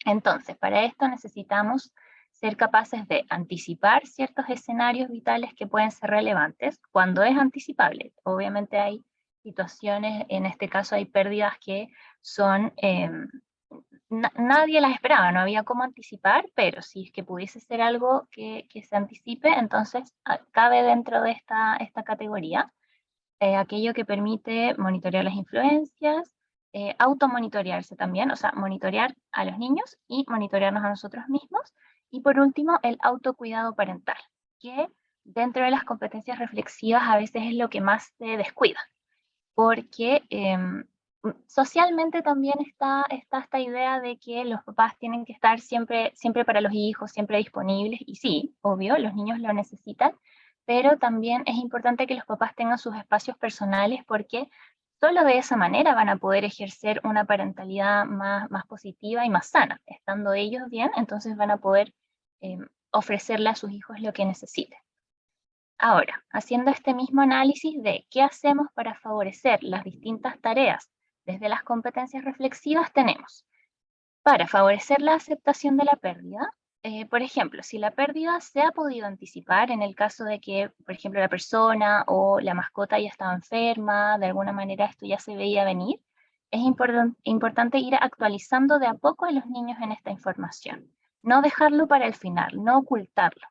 Entonces, para esto necesitamos ser capaces de anticipar ciertos escenarios vitales que pueden ser relevantes cuando es anticipable. Obviamente hay situaciones, en este caso hay pérdidas que son, nadie las esperaba, no había cómo anticipar, pero si es que pudiese ser algo que se anticipe, entonces cabe dentro de esta categoría. Aquello que permite monitorear las influencias, automonitorearse también, o sea, monitorear a los niños y monitorearnos a nosotros mismos. Y por último, el autocuidado parental, que dentro de las competencias reflexivas a veces es lo que más se descuida, porque socialmente también está esta idea de que los papás tienen que estar siempre, siempre para los hijos, siempre disponibles, y sí, obvio, los niños lo necesitan, pero también es importante que los papás tengan sus espacios personales, porque solo de esa manera van a poder ejercer una parentalidad más positiva y más sana. Estando ellos bien, entonces van a poder ofrecerle a sus hijos lo que necesiten. Ahora, haciendo este mismo análisis de qué hacemos para favorecer las distintas tareas desde las competencias reflexivas, tenemos para favorecer la aceptación de la pérdida. Por ejemplo, si la pérdida se ha podido anticipar en el caso de que, por ejemplo, la persona o la mascota ya estaba enferma, de alguna manera esto ya se veía venir, es importante ir actualizando de a poco a los niños en esta información. No dejarlo para el final, no ocultarlo,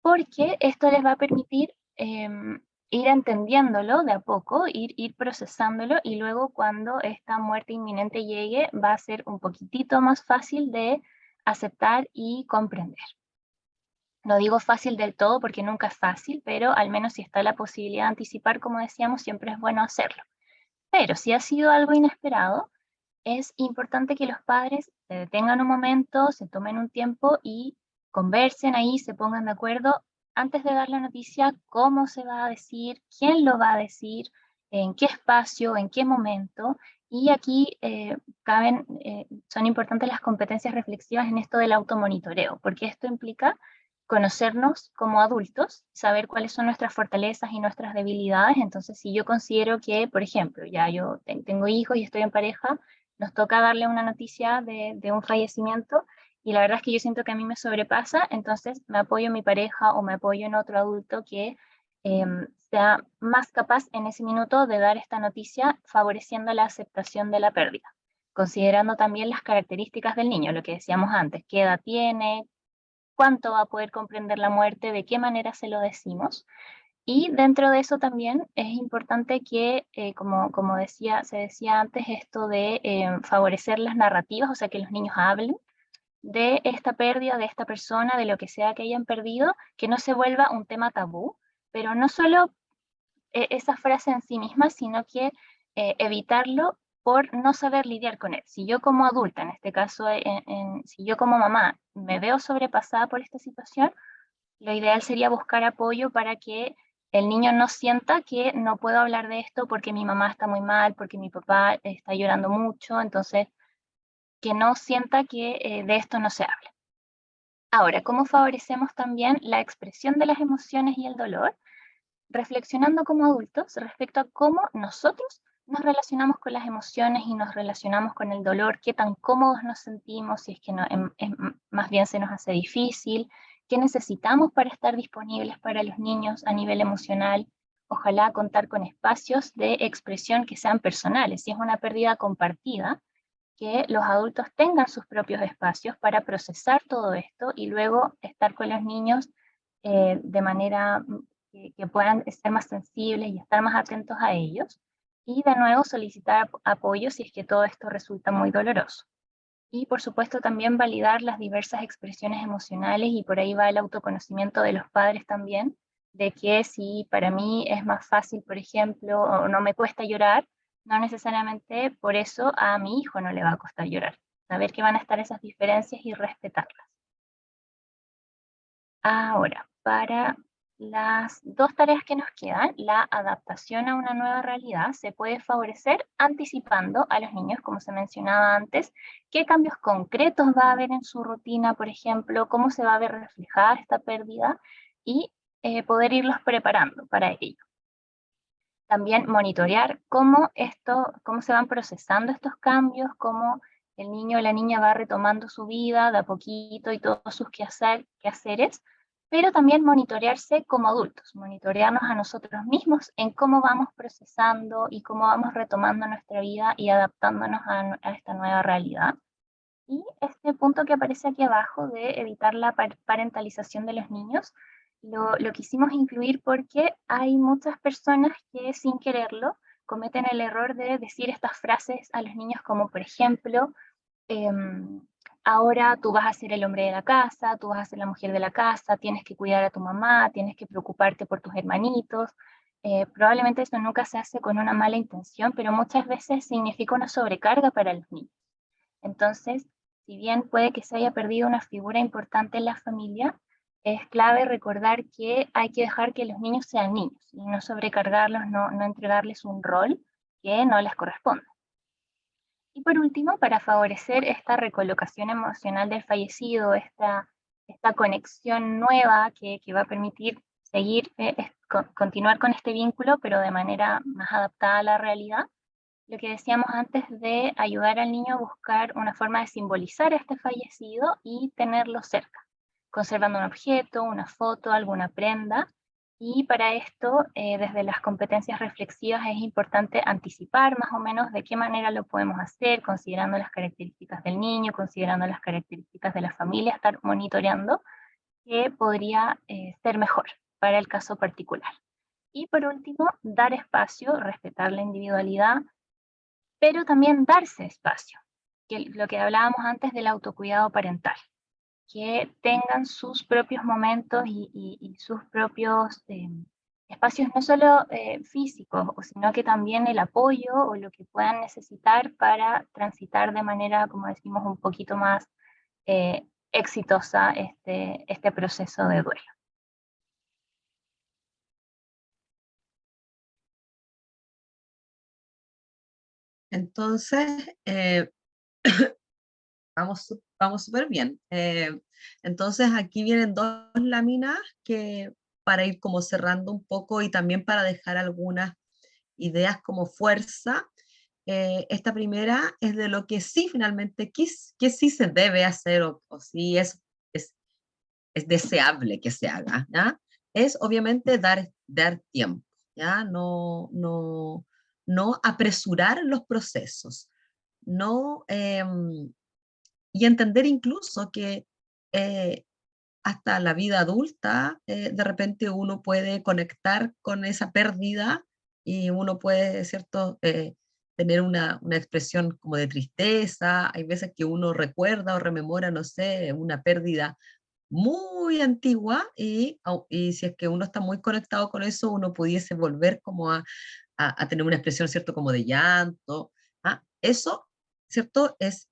porque esto les va a permitir ir entendiéndolo de a poco, ir procesándolo, y luego cuando esta muerte inminente llegue va a ser un poquitito más fácil de aceptar y comprender. No digo fácil del todo porque nunca es fácil, pero al menos si está la posibilidad de anticipar, como decíamos, siempre es bueno hacerlo. Pero si ha sido algo inesperado, es importante que los padres se detengan un momento, se tomen un tiempo y conversen ahí, se pongan de acuerdo antes de dar la noticia, cómo se va a decir, quién lo va a decir, en qué espacio, en qué momento. Y aquí son importantes las competencias reflexivas en esto del automonitoreo, porque esto implica conocernos como adultos, saber cuáles son nuestras fortalezas y nuestras debilidades. Entonces, si yo considero que, por ejemplo, ya yo tengo hijos y estoy en pareja, nos toca darle una noticia de un fallecimiento, y la verdad es que yo siento que a mí me sobrepasa, entonces me apoyo en mi pareja o me apoyo en otro adulto que sea más capaz en ese minuto de dar esta noticia, favoreciendo la aceptación de la pérdida, considerando también las características del niño, lo que decíamos antes, qué edad tiene, cuánto va a poder comprender la muerte, de qué manera se lo decimos. Y dentro de eso también es importante que, como se decía antes, esto de favorecer las narrativas, o sea, que los niños hablen de esta pérdida, de esta persona, de lo que sea que hayan perdido, que no se vuelva un tema tabú, pero no solo esa frase en sí misma, sino que evitarlo por no saber lidiar con él. Si yo como adulta, en este caso, si yo como mamá me veo sobrepasada por esta situación, lo ideal sería buscar apoyo para que el niño no sienta que no puedo hablar de esto porque mi mamá está muy mal, porque mi papá está llorando mucho, entonces que no sienta que de esto no se habla. Ahora, ¿cómo favorecemos también la expresión de las emociones y el dolor? reflexionando como adultos respecto a cómo nosotros nos relacionamos con las emociones y nos relacionamos con el dolor, qué tan cómodos nos sentimos, si es que más bien se nos hace difícil, qué necesitamos para estar disponibles para los niños a nivel emocional. Ojalá contar con espacios de expresión que sean personales. Si es una pérdida compartida, que los adultos tengan sus propios espacios para procesar todo esto y luego estar con los niños de manera que puedan ser más sensibles y estar más atentos a ellos. Y de nuevo solicitar apoyo si es que todo esto resulta muy doloroso. Y por supuesto también validar las diversas expresiones emocionales, y por ahí va el autoconocimiento de los padres también, de que si para mí es más fácil, por ejemplo, o no me cuesta llorar, no necesariamente por eso a mi hijo no le va a costar llorar. Saber que van a estar esas diferencias y respetarlas. Ahora, para las dos tareas que nos quedan, la adaptación a una nueva realidad se puede favorecer anticipando a los niños, como se mencionaba antes, qué cambios concretos va a haber en su rutina, por ejemplo, cómo se va a ver reflejada esta pérdida, y poder irlos preparando para ello. También monitorear cómo se van procesando estos cambios, cómo el niño o la niña va retomando su vida de a poquito y todos sus quehaceres, pero también monitorearse como adultos, monitorearnos a nosotros mismos en cómo vamos procesando y cómo vamos retomando nuestra vida y adaptándonos a esta nueva realidad. Y este punto que aparece aquí abajo de evitar la parentalización de los niños, lo quisimos incluir porque hay muchas personas que sin quererlo cometen el error de decir estas frases a los niños como, por ejemplo, ahora tú vas a ser el hombre de la casa, tú vas a ser la mujer de la casa, tienes que cuidar a tu mamá, tienes que preocuparte por tus hermanitos. Probablemente eso nunca se hace con una mala intención, pero muchas veces significa una sobrecarga para los niños. Entonces, si bien puede que se haya perdido una figura importante en la familia, es clave recordar que hay que dejar que los niños sean niños y no sobrecargarlos, no entregarles un rol que no les corresponde. Y por último, para favorecer esta recolocación emocional del fallecido, esta conexión nueva que va a permitir seguir, continuar con este vínculo, pero de manera más adaptada a la realidad, lo que decíamos antes de ayudar al niño a buscar una forma de simbolizar a este fallecido y tenerlo cerca, conservando un objeto, una foto, alguna prenda. Y para esto, desde las competencias reflexivas es importante anticipar más o menos de qué manera lo podemos hacer, considerando las características del niño, considerando las características de la familia, estar monitoreando qué podría ser mejor para el caso particular. Y por último, dar espacio, respetar la individualidad, pero también darse espacio, que lo que hablábamos antes del autocuidado parental, que tengan sus propios momentos y sus propios espacios, no solo físicos, sino que también el apoyo o lo que puedan necesitar para transitar de manera, como decimos, un poquito más exitosa este proceso de duelo. Entonces, vamos súper bien. Entonces, aquí vienen dos láminas que para ir como cerrando un poco y también para dejar algunas ideas como fuerza. Esta primera es de lo que sí finalmente, que sí se debe hacer o sí es, es deseable que se haga, ¿ya? Es obviamente dar tiempo, ¿ya? No apresurar los procesos, no, y entender incluso que hasta la vida adulta, de repente uno puede conectar con esa pérdida y uno puede, ¿cierto?, tener una expresión como de tristeza. Hay veces que uno recuerda o rememora, no sé, una pérdida muy antigua y si es que uno está muy conectado con eso, uno pudiese volver como a tener una expresión, ¿cierto?, como de llanto. Eso, ¿cierto?, es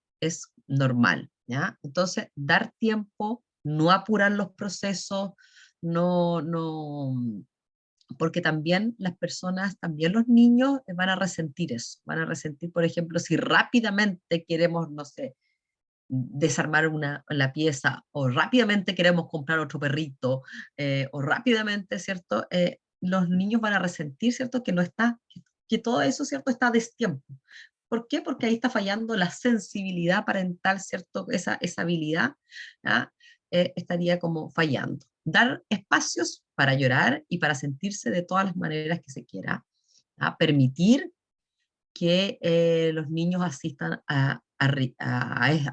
normal, ¿ya? Entonces, dar tiempo, no apurar los procesos, no, porque también las personas, también los niños van a resentir eso, van a resentir, por ejemplo, si rápidamente queremos, no sé, desarmar la pieza o rápidamente queremos comprar otro perrito o rápidamente, ¿cierto? los niños van a resentir, ¿cierto? Que no está, que todo eso, ¿cierto? Está a destiempo. ¿Por qué? Porque ahí está fallando la sensibilidad parental, ¿cierto? Esa habilidad, ¿ah? Estaría como fallando. Dar espacios para llorar y para sentirse de todas las maneras que se quiera, ¿ah? Permitir que los niños asistan a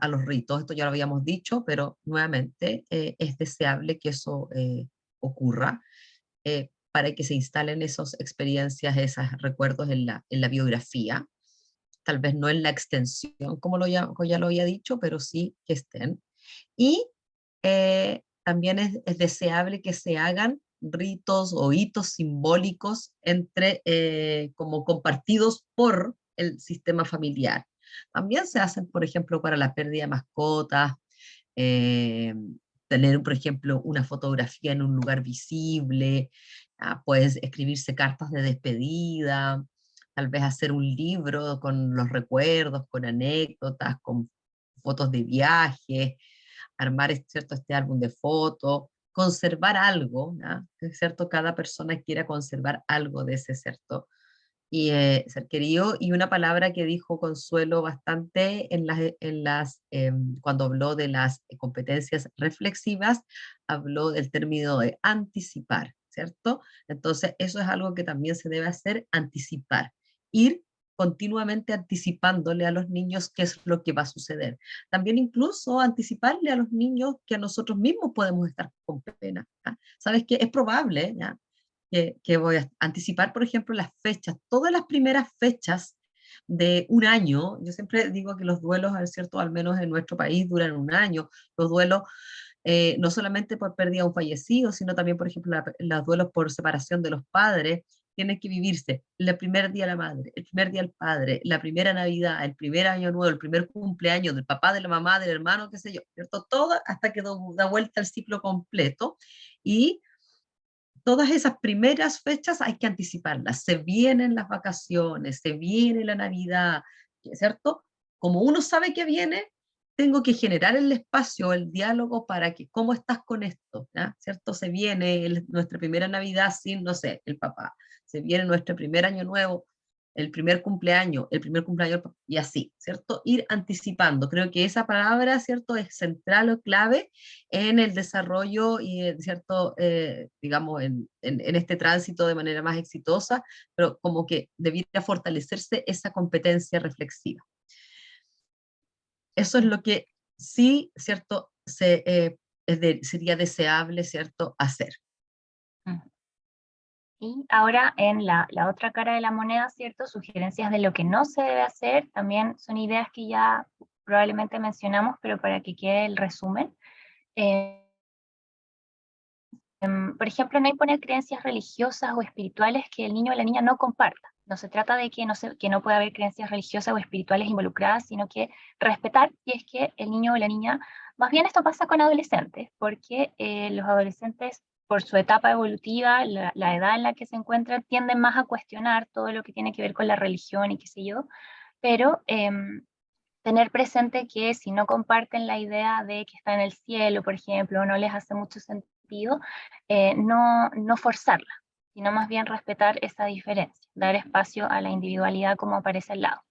los ritos, esto ya lo habíamos dicho, pero nuevamente es deseable que eso ocurra para que se instalen esas experiencias, esos recuerdos en la biografía, tal vez no en la extensión, como ya lo había dicho, pero sí que estén. Y también es deseable que se hagan ritos o hitos simbólicos entre, como compartidos por el sistema familiar. También se hacen, por ejemplo, para la pérdida de mascotas, eh, tener, por ejemplo, una fotografía en un lugar visible, puedes escribirse cartas de despedida, tal vez hacer un libro con los recuerdos, con anécdotas, con fotos de viaje, armar ¿cierto? Este álbum de fotos, conservar algo, ¿no? Es cierto, cada persona quiera conservar algo de ese cierto y ser querido. Y una palabra que dijo Consuelo bastante cuando habló de las competencias reflexivas, habló del término de anticipar, ¿cierto? Entonces, eso es algo que también se debe hacer, anticipar, ir continuamente anticipándole a los niños qué es lo que va a suceder. También incluso anticiparle a los niños que a nosotros mismos podemos estar con pena. ¿Ah? ¿Sabes qué? Es probable, ¿ya? Que voy a anticipar, por ejemplo, las fechas, todas las primeras fechas de un año. Yo siempre digo que los duelos, es cierto, al menos en nuestro país, duran un año. Los duelos, no solamente por pérdida de un fallecido, sino también, por ejemplo, los duelos por separación de los padres, tienen que vivirse el primer día de la madre, el primer día del padre, la primera Navidad, el primer año nuevo, el primer cumpleaños del papá, de la mamá, del hermano, qué sé yo, ¿cierto? Todo hasta que da vuelta el ciclo completo. Y todas esas primeras fechas hay que anticiparlas. Se vienen las vacaciones, se viene la Navidad, ¿cierto? Como uno sabe que viene, tengo que generar el espacio, el diálogo para que, ¿cómo estás con esto? ¿Ya? ¿Cierto? Se viene nuestra primera Navidad sin, no sé, el papá. Se viene nuestro primer año nuevo, el primer cumpleaños, y así, ¿cierto? Ir anticipando. Creo que esa palabra, ¿cierto? Es central o clave en el desarrollo y, ¿cierto? Digamos, en este tránsito de manera más exitosa, pero como que debiera fortalecerse esa competencia reflexiva. Eso es lo que sí, ¿cierto? Sería deseable, ¿cierto? Hacer. Y ahora en la otra cara de la moneda, ¿cierto? Sugerencias de lo que no se debe hacer, también son ideas que ya probablemente mencionamos, pero para que quede el resumen. Por ejemplo, no imponer creencias religiosas o espirituales que el niño o la niña no comparta. No se trata de que no pueda haber creencias religiosas o espirituales involucradas, sino que respetar, y es que el niño o la niña, más bien esto pasa con adolescentes, porque los adolescentes, por su etapa evolutiva, la edad en la que se encuentran, tienden más a cuestionar todo lo que tiene que ver con la religión y qué sé yo, pero tener presente que si no comparten la idea de que está en el cielo, por ejemplo, o no les hace mucho sentido, no forzarla, sino más bien respetar esa diferencia, dar espacio a la individualidad como aparece al lado.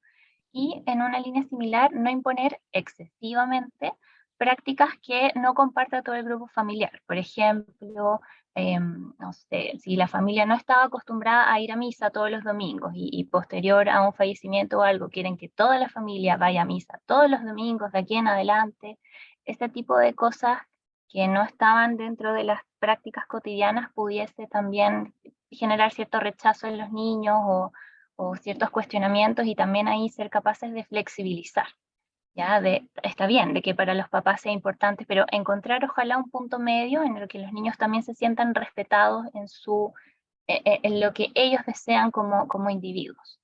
Y en una línea similar, no imponer excesivamente prácticas que no comparta todo el grupo familiar. Por ejemplo, no sé, si la familia no estaba acostumbrada a ir a misa todos los domingos y posterior a un fallecimiento o algo, quieren que toda la familia vaya a misa todos los domingos de aquí en adelante, este tipo de cosas que no estaban dentro de las prácticas cotidianas pudiese también generar cierto rechazo en los niños o ciertos cuestionamientos, y también ahí ser capaces de flexibilizar. ¿Ya? Está bien, de que para los papás sea importante, pero encontrar ojalá un punto medio en el que los niños también se sientan respetados en lo que ellos desean como individuos.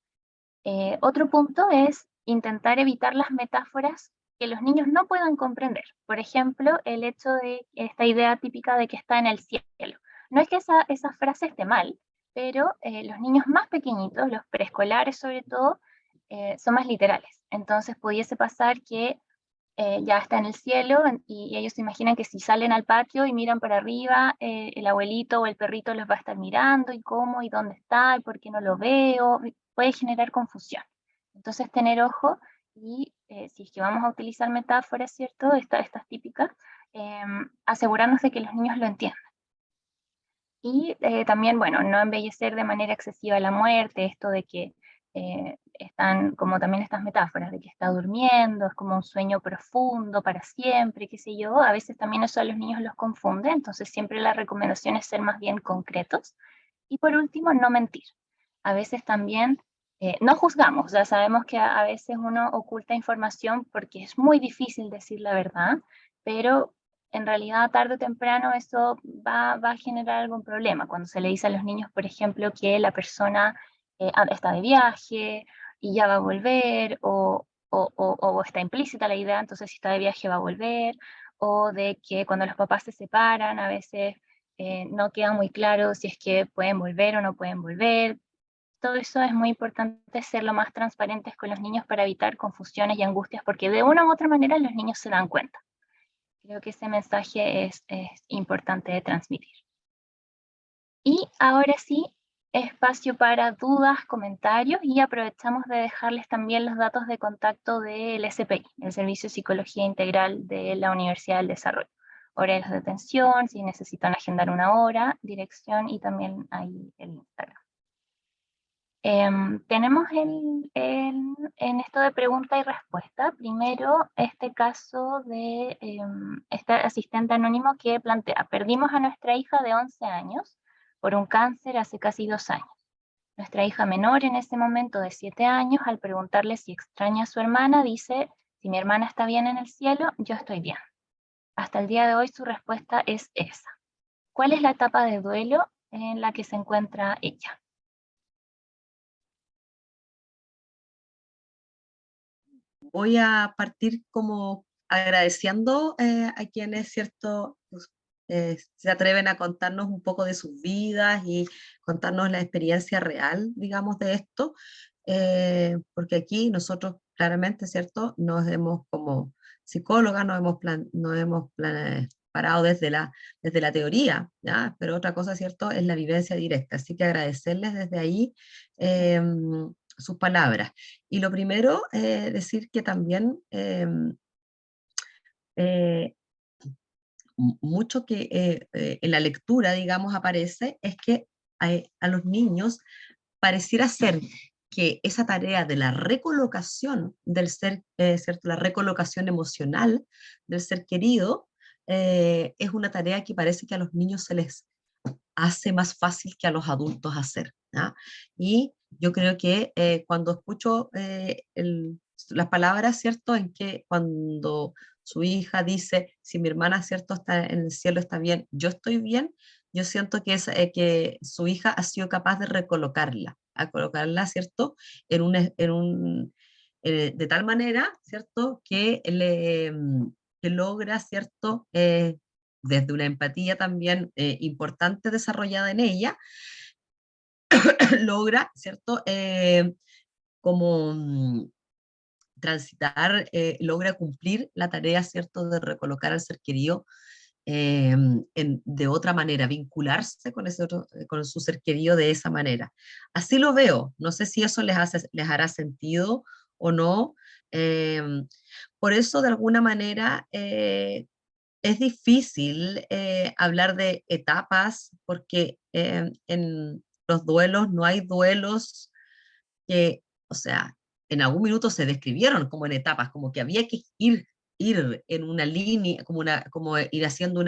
Otro punto es intentar evitar las metáforas que los niños no puedan comprender. Por ejemplo, el hecho de esta idea típica de que está en el cielo. No es que esa frase esté mal, pero los niños más pequeñitos, los preescolares sobre todo, son más literales. Entonces pudiese pasar que ya está en el cielo y ellos se imaginan que si salen al patio y miran para arriba, el abuelito o el perrito los va a estar mirando y cómo y dónde está y por qué no lo veo, puede generar confusión. Entonces tener ojo y si es que vamos a utilizar metáforas, ¿cierto? Estas típicas, asegurarnos de que los niños lo entiendan. Y también, bueno, no embellecer de manera excesiva la muerte, esto de que están, como también estas metáforas, de que está durmiendo, es como un sueño profundo para siempre, qué sé yo, a veces también eso a los niños los confunde, entonces siempre la recomendación es ser más bien concretos. Y por último, no mentir. A veces también no juzgamos, ya sabemos que a veces uno oculta información porque es muy difícil decir la verdad, pero en realidad tarde o temprano eso va a generar algún problema. Cuando se le dice a los niños, por ejemplo, que la persona está de viaje y ya va a volver, o está implícita la idea, entonces si está de viaje va a volver, o de que cuando los papás se separan, a veces no queda muy claro si es que pueden volver o no pueden volver. Todo eso es muy importante ser lo más transparentes con los niños para evitar confusiones y angustias, porque de una u otra manera los niños se dan cuenta. Creo que ese mensaje es importante de transmitir. Y ahora sí, espacio para dudas, comentarios, y aprovechamos de dejarles también los datos de contacto del SPI, el Servicio de Psicología Integral de la Universidad del Desarrollo. Horarios de atención, si necesitan agendar una hora, dirección y también ahí el Instagram. Tenemos en esto de pregunta y respuesta, primero este caso de este asistente anónimo que plantea: perdimos a nuestra hija de 11 años por un cáncer hace casi 2 años. Nuestra hija menor en ese momento de 7 años, al preguntarle si extraña a su hermana, dice: si mi hermana está bien en el cielo, yo estoy bien. Hasta el día de hoy su respuesta es esa. ¿Cuál es la etapa de duelo en la que se encuentra ella? Voy a partir como agradeciendo a quienes, ¿cierto? Pues, se atreven a contarnos un poco de sus vidas y contarnos la experiencia real, digamos, de esto, porque aquí nosotros claramente, ¿cierto? Nos hemos, como psicólogas, parado desde la teoría, ¿ya? Pero otra cosa, ¿cierto? Es la vivencia directa. Así que agradecerles desde ahí sus palabras. Y lo primero, decir que también eh, mucho que en la lectura, digamos, aparece, es que a los niños pareciera ser que esa tarea de la recolocación del ser, ¿cierto? La recolocación emocional del ser querido, es una tarea que parece que a los niños se les hace más fácil que a los adultos hacer. ¿Ya? Y yo creo que cuando escucho las palabras, ¿cierto? En que cuando su hija dice, si mi hermana, ¿cierto? Está en el cielo, está bien, yo estoy bien, yo siento que su hija ha sido capaz de recolocarla, a colocarla, ¿cierto? De tal manera, ¿cierto? Que logra, ¿cierto? Desde una empatía también importante desarrollada en ella, logra, ¿cierto? Como transitar, logra cumplir la tarea, ¿cierto? De recolocar al ser querido de otra manera, vincularse con, con su ser querido de esa manera. Así lo veo, no sé si eso les hará sentido o no. Eh, por eso, de alguna manera, es difícil hablar de etapas porque en los duelos no hay duelos que, o sea, en algún minuto se describieron como en etapas, como que había que ir en una línea, como ir haciendo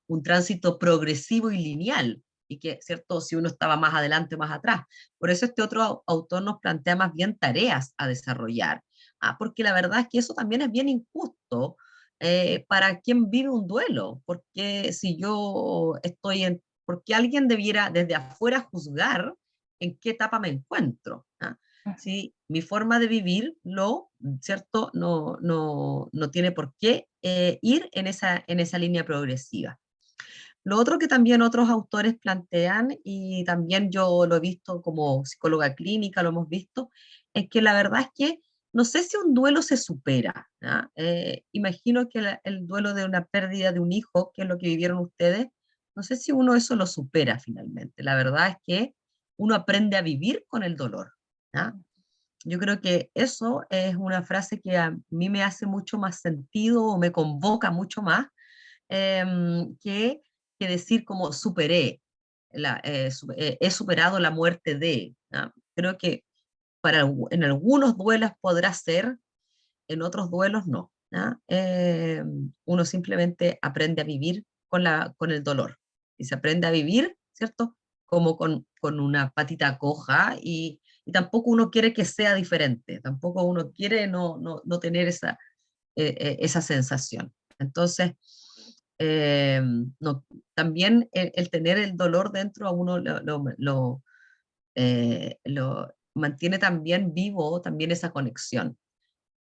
un tránsito progresivo y lineal, y que, ¿cierto?, si uno estaba más adelante o más atrás. Por eso este otro autor nos plantea más bien tareas a desarrollar, porque la verdad es que eso también es bien injusto para quien vive un duelo, porque si yo estoy en, porque alguien debiera desde afuera juzgar en qué etapa me encuentro. ¿Ah? Si mi forma de vivirlo, ¿cierto? No tiene por qué ir en esa línea progresiva. Lo otro que también otros autores plantean, y también yo lo he visto como psicóloga clínica, lo hemos visto, es que la verdad es que no sé si un duelo se supera, ¿ya? Imagino que el duelo de una pérdida de un hijo, que es lo que vivieron ustedes, no sé si uno eso lo supera finalmente. La verdad es que uno aprende a vivir con el dolor, ¿ya? Yo creo que eso es una frase que a mí me hace mucho más sentido o me convoca mucho más que, decir como superé, he superado la muerte de. ¿Ya? Creo que en algunos duelos podrá ser, en otros duelos no. ¿Ya? Uno simplemente aprende a vivir con el dolor. Y se aprende a vivir, ¿cierto? Como con una patita coja y tampoco uno quiere que sea diferente, tampoco uno quiere no tener esa sensación. Entonces, eh, no, también el tener el dolor dentro a uno lo mantiene también vivo, también esa conexión.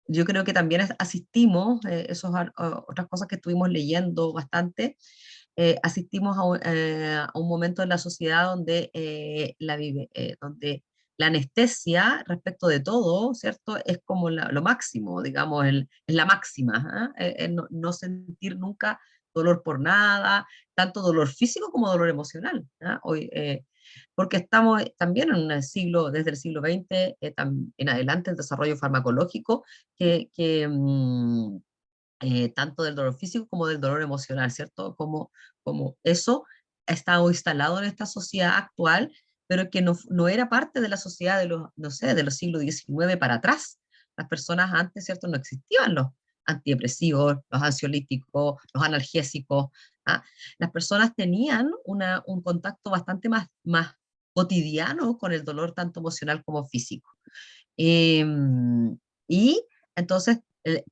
Yo creo que también asistimos, eso es otras cosas que estuvimos leyendo bastante, asistimos a un momento en la sociedad donde, donde la anestesia respecto de todo, ¿cierto? Es como lo máximo, digamos, es la máxima, ¿ah? No sentir nunca dolor por nada, tanto dolor físico como dolor emocional, ¿ah? Hoy, porque estamos también en un siglo, desde el siglo XX en adelante, el desarrollo farmacológico, que tanto del dolor físico como del dolor emocional, ¿cierto? Como eso ha estado instalado en esta sociedad actual, pero que no era parte de la sociedad de los, no sé, de los siglos XIX para atrás. Las personas antes, ¿cierto? No existían los antidepresivos, los ansiolíticos, los analgésicos. ¿Ah? Las personas tenían un contacto bastante más cotidiano con el dolor, tanto emocional como físico. Y entonces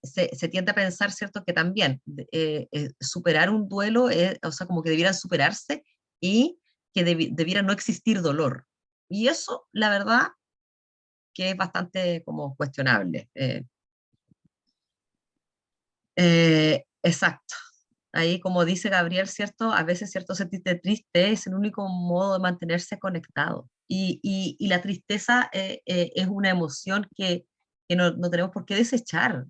se tiende a pensar, ¿cierto?, que también superar un duelo, o sea, como que debieran superarse y que debiera no existir dolor. Y eso, la verdad, que es bastante como cuestionable. Exacto. Ahí, como dice Gabriel, ¿cierto? A veces, ¿cierto? Sentirte triste es el único modo de mantenerse conectado. Y la tristeza es una emoción que no tenemos por qué desechar.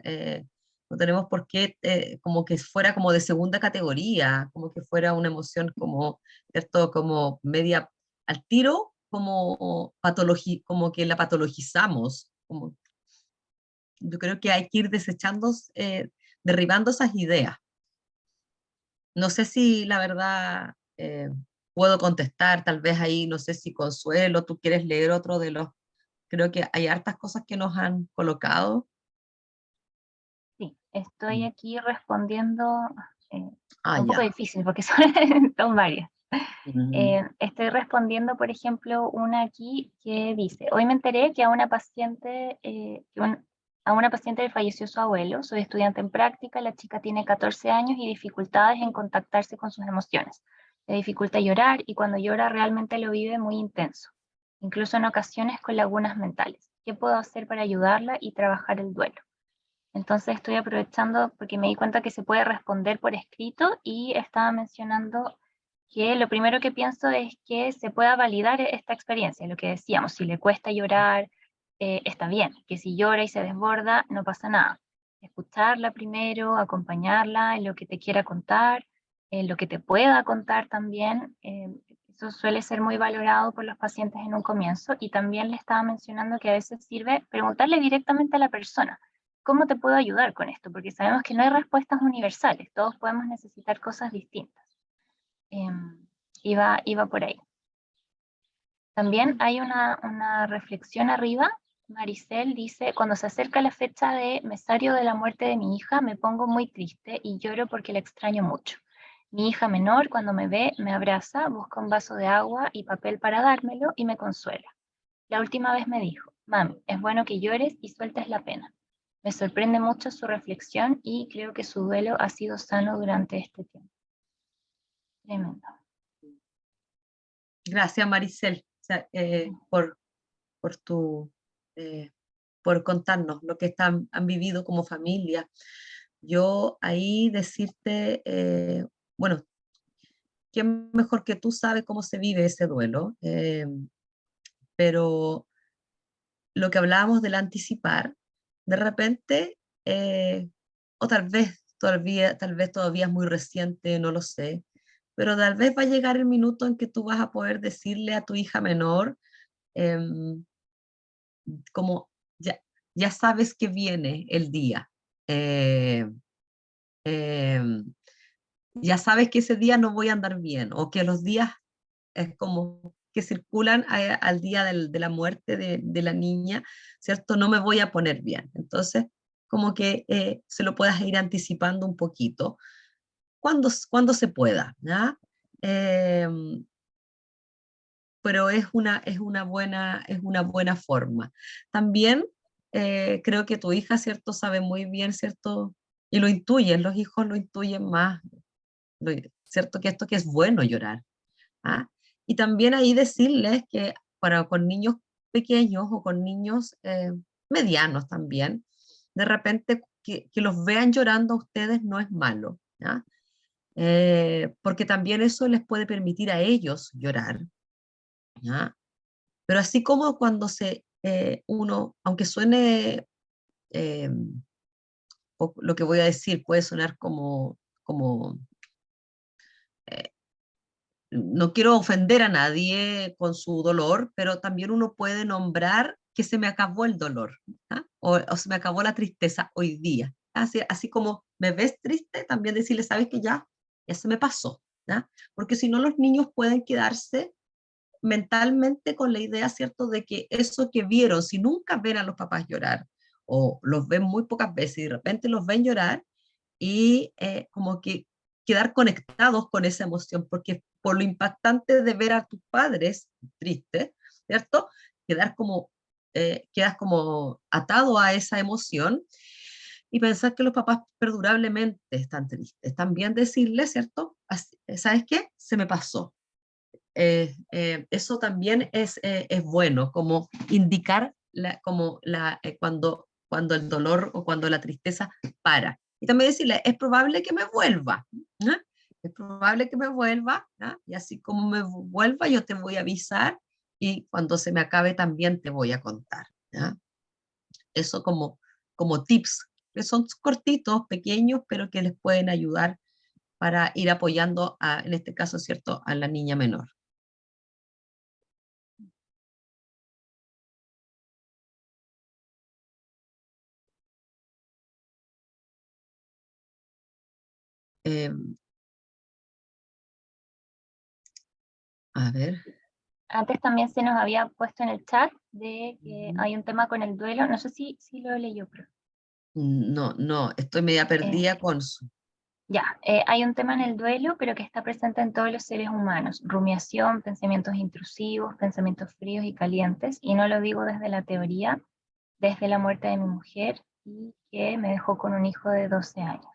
No tenemos por qué, como que fuera como de segunda categoría, como que fuera una emoción como, ¿cierto? Como media al tiro, como que la patologizamos. Yo creo que hay que ir desechando, derribando esas ideas. No sé si la verdad puedo contestar, tal vez ahí, no sé si Consuelo, tú quieres leer otro de los, creo que hay hartas cosas que nos han colocado. Sí, estoy Mm. aquí respondiendo, eh, Ah, un poco ya. difícil porque son varias. Mm. Estoy respondiendo, por ejemplo, una aquí que dice, hoy me enteré que a una paciente, a una paciente le falleció su abuelo, soy estudiante en práctica, la chica tiene 14 años y dificultades en contactarse con sus emociones. Le dificulta llorar y cuando llora realmente lo vive muy intenso, incluso en ocasiones con lagunas mentales. ¿Qué puedo hacer para ayudarla y trabajar el duelo? Entonces estoy aprovechando porque me di cuenta que se puede responder por escrito y estaba mencionando que lo primero que pienso es que se pueda validar esta experiencia, lo que decíamos, si le cuesta llorar, está bien, que si llora y se desborda, no pasa nada. Escucharla primero, acompañarla en lo que te quiera contar, en lo que te pueda contar también. Eso suele ser muy valorado por los pacientes en un comienzo y también le estaba mencionando que a veces sirve preguntarle directamente a la persona. ¿Cómo te puedo ayudar con esto? Porque sabemos que no hay respuestas universales, todos podemos necesitar cosas distintas. Iba por ahí. También hay una reflexión arriba. Maricel dice, cuando se acerca la fecha de mesario de la muerte de mi hija, me pongo muy triste y lloro porque la extraño mucho. Mi hija menor, cuando me ve, me abraza, busca un vaso de agua y papel para dármelo y me consuela. La última vez me dijo, mami, es bueno que llores y sueltes la pena. Me sorprende mucho su reflexión y creo que su duelo ha sido sano durante este tiempo. Tremendo. Gracias, Maricel, o sea, por eh, por contarnos lo que han vivido como familia. Yo ahí decirte, bueno, quién mejor que tú sabe cómo se vive ese duelo, pero lo que hablábamos del anticipar, de repente, o tal vez todavía es muy reciente, no lo sé, pero tal vez va a llegar el minuto en que tú vas a poder decirle a tu hija menor, em, como ya, ya sabes que viene el día. eh, em, ya sabes que ese día no voy a andar bien, o que los días es como que circulan al día de la muerte de la niña, ¿cierto? No me voy a poner bien. Entonces, como que se lo puedas ir anticipando un poquito, cuando se pueda, ¿ya? Em, pero es una buena forma. También creo que tu hija, ¿cierto? Sabe muy bien, ¿cierto? Y lo intuyen, los hijos lo intuyen más, lo- ¿cierto? Que esto que es bueno llorar. ¿Ah? Y también ahí decirles que con niños pequeños o con niños medianos también, de repente que los vean llorando a ustedes no es malo, ¿ya? Porque también eso les puede permitir a ellos llorar, ¿ya? Pero así como cuando uno, aunque suene, eh, lo que voy a decir puede sonar como eh, no quiero ofender a nadie con su dolor, pero también uno puede nombrar que se me acabó el dolor, ¿ah? O se me acabó la tristeza hoy día. Así como me ves triste, también decirle, sabes que ya se me pasó, ¿ya? Porque si no los niños pueden quedarse mentalmente con la idea, ¿cierto?, de que eso que vieron, si nunca ven a los papás llorar, o los ven muy pocas veces y de repente los ven llorar, y como que quedar conectados con esa emoción, porque por lo impactante de ver a tus padres tristes, ¿cierto? Quedas como atado a esa emoción y pensar que los papás perdurablemente están tristes. También decirles, ¿cierto? ¿Sabes qué? Se me pasó. Eso también es bueno, como indicar cuando el dolor o cuando la tristeza para. Y también decirle, es probable que me vuelva, ¿no? Es probable que me vuelva, ¿no? Y así como me vuelva, yo te voy a avisar y cuando se me acabe también te voy a contar, ¿no? Eso como tips, que son cortitos, pequeños, pero que les pueden ayudar para ir apoyando, en este caso, ¿cierto?, a la niña menor. Eh, a ver. Antes también se nos había puesto en el chat de que hay un tema con el duelo, no sé si lo leyó, pero No, no, estoy media eh, perdida con su. ya, hay un tema en el duelo, pero que está presente en todos los seres humanos, rumiación, pensamientos intrusivos, pensamientos fríos y calientes, y no lo digo desde la teoría, desde la muerte de mi mujer y que me dejó con un hijo de 12 años.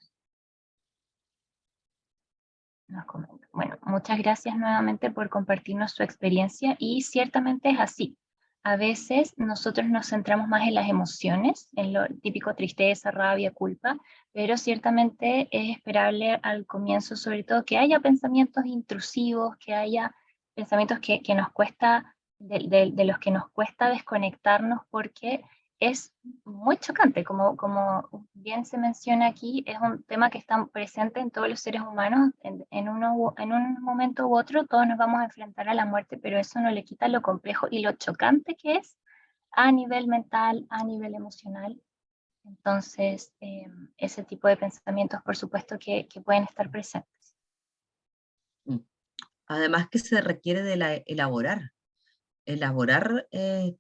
Nos comenta. Bueno, muchas gracias nuevamente por compartirnos su experiencia y ciertamente es así. A veces nosotros nos centramos más en las emociones, en lo típico tristeza, rabia, culpa, pero ciertamente es esperable al comienzo, sobre todo, que haya pensamientos intrusivos, que haya pensamientos que nos cuesta, de los que nos cuesta desconectarnos porque es muy chocante, como bien se menciona aquí, es un tema que está presente en todos los seres humanos, en un momento u otro todos nos vamos a enfrentar a la muerte, pero eso no le quita lo complejo y lo chocante que es a nivel mental, a nivel emocional. Entonces, ese tipo de pensamientos, por supuesto, que pueden estar presentes. Mm. Además que se requiere de elaborar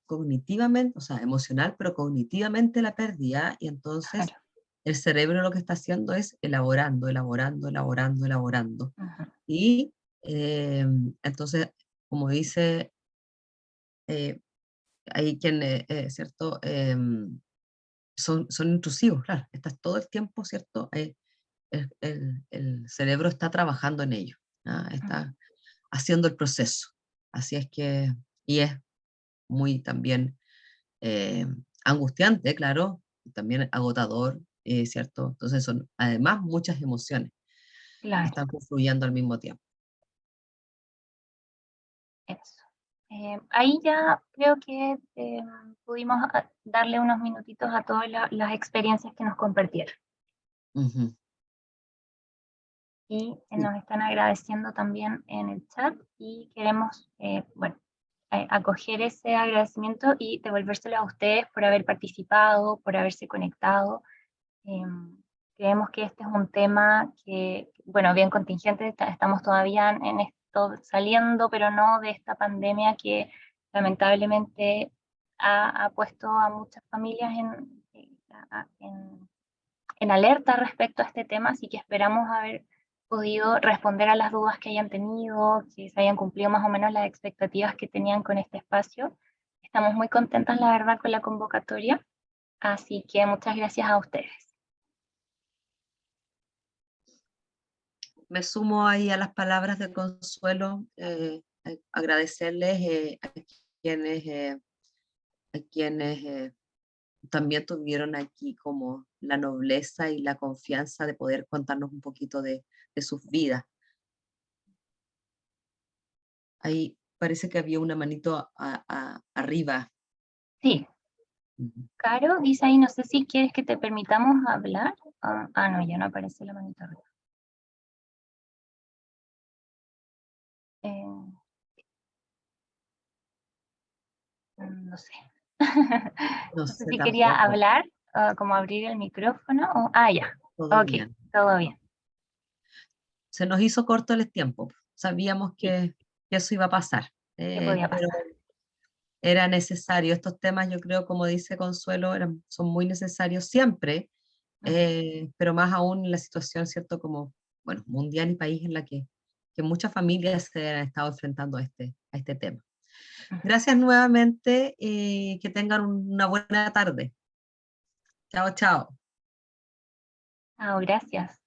cognitivamente, o sea, emocional, pero cognitivamente la pérdida, y entonces Claro. el cerebro lo que está haciendo es elaborando, elaborando, elaborando, elaborando. Ujú. Y entonces, como dice, eh, hay quien, ¿cierto? Son intrusivos, claro, estás todo el tiempo, ¿cierto? El cerebro está trabajando en ello, ¿ah? Ujú. Está haciendo el proceso. Así es que, y es muy también eh, angustiante, claro, y también agotador, ¿cierto? Entonces son además muchas emociones que Claro, están confluyendo al mismo tiempo. eso. Ahí ya creo que pudimos darle unos minutitos a todas las experiencias que nos compartieron. Ujú. Y Sí. nos están agradeciendo también en el chat y queremos, bueno, acoger ese agradecimiento y devolvérselo a ustedes por haber participado, por haberse conectado. Creemos que este es un tema que, bueno, bien contingente, estamos todavía en esto saliendo, pero no de esta pandemia que lamentablemente ha puesto a muchas familias en alerta respecto a este tema, así que esperamos haber podido responder a las dudas que hayan tenido, que se hayan cumplido más o menos las expectativas que tenían con este espacio. Estamos muy contentas, la verdad, con la convocatoria, así que muchas gracias a ustedes. Me sumo ahí a las palabras de Consuelo, agradecerles quienes, eh, a quienes también tuvieron aquí como la nobleza y la confianza de poder contarnos un poquito de sus vidas. Ahí parece que había una manito arriba. Sí, Ujú. Caro dice ahí, no sé si quieres que te permitamos hablar. No, ya no aparece la manita arriba. Eh, no sé. No No sé sé si quería tampoco, hablar, como abrir el micrófono. Ya, todo ok, bien. todo bien. Se nos hizo corto el tiempo, sabíamos Sí, que eso iba a pasar, ¿qué podía pero pasar? era necesario. Estos temas, yo creo, como dice Consuelo, son muy necesarios siempre, Ujú, pero más aún en la situación, ¿cierto? Como, bueno, mundial y país en la que muchas familias se han estado enfrentando a este tema. ujú. Gracias nuevamente y que tengan una buena tarde. Chao, chao. Gracias.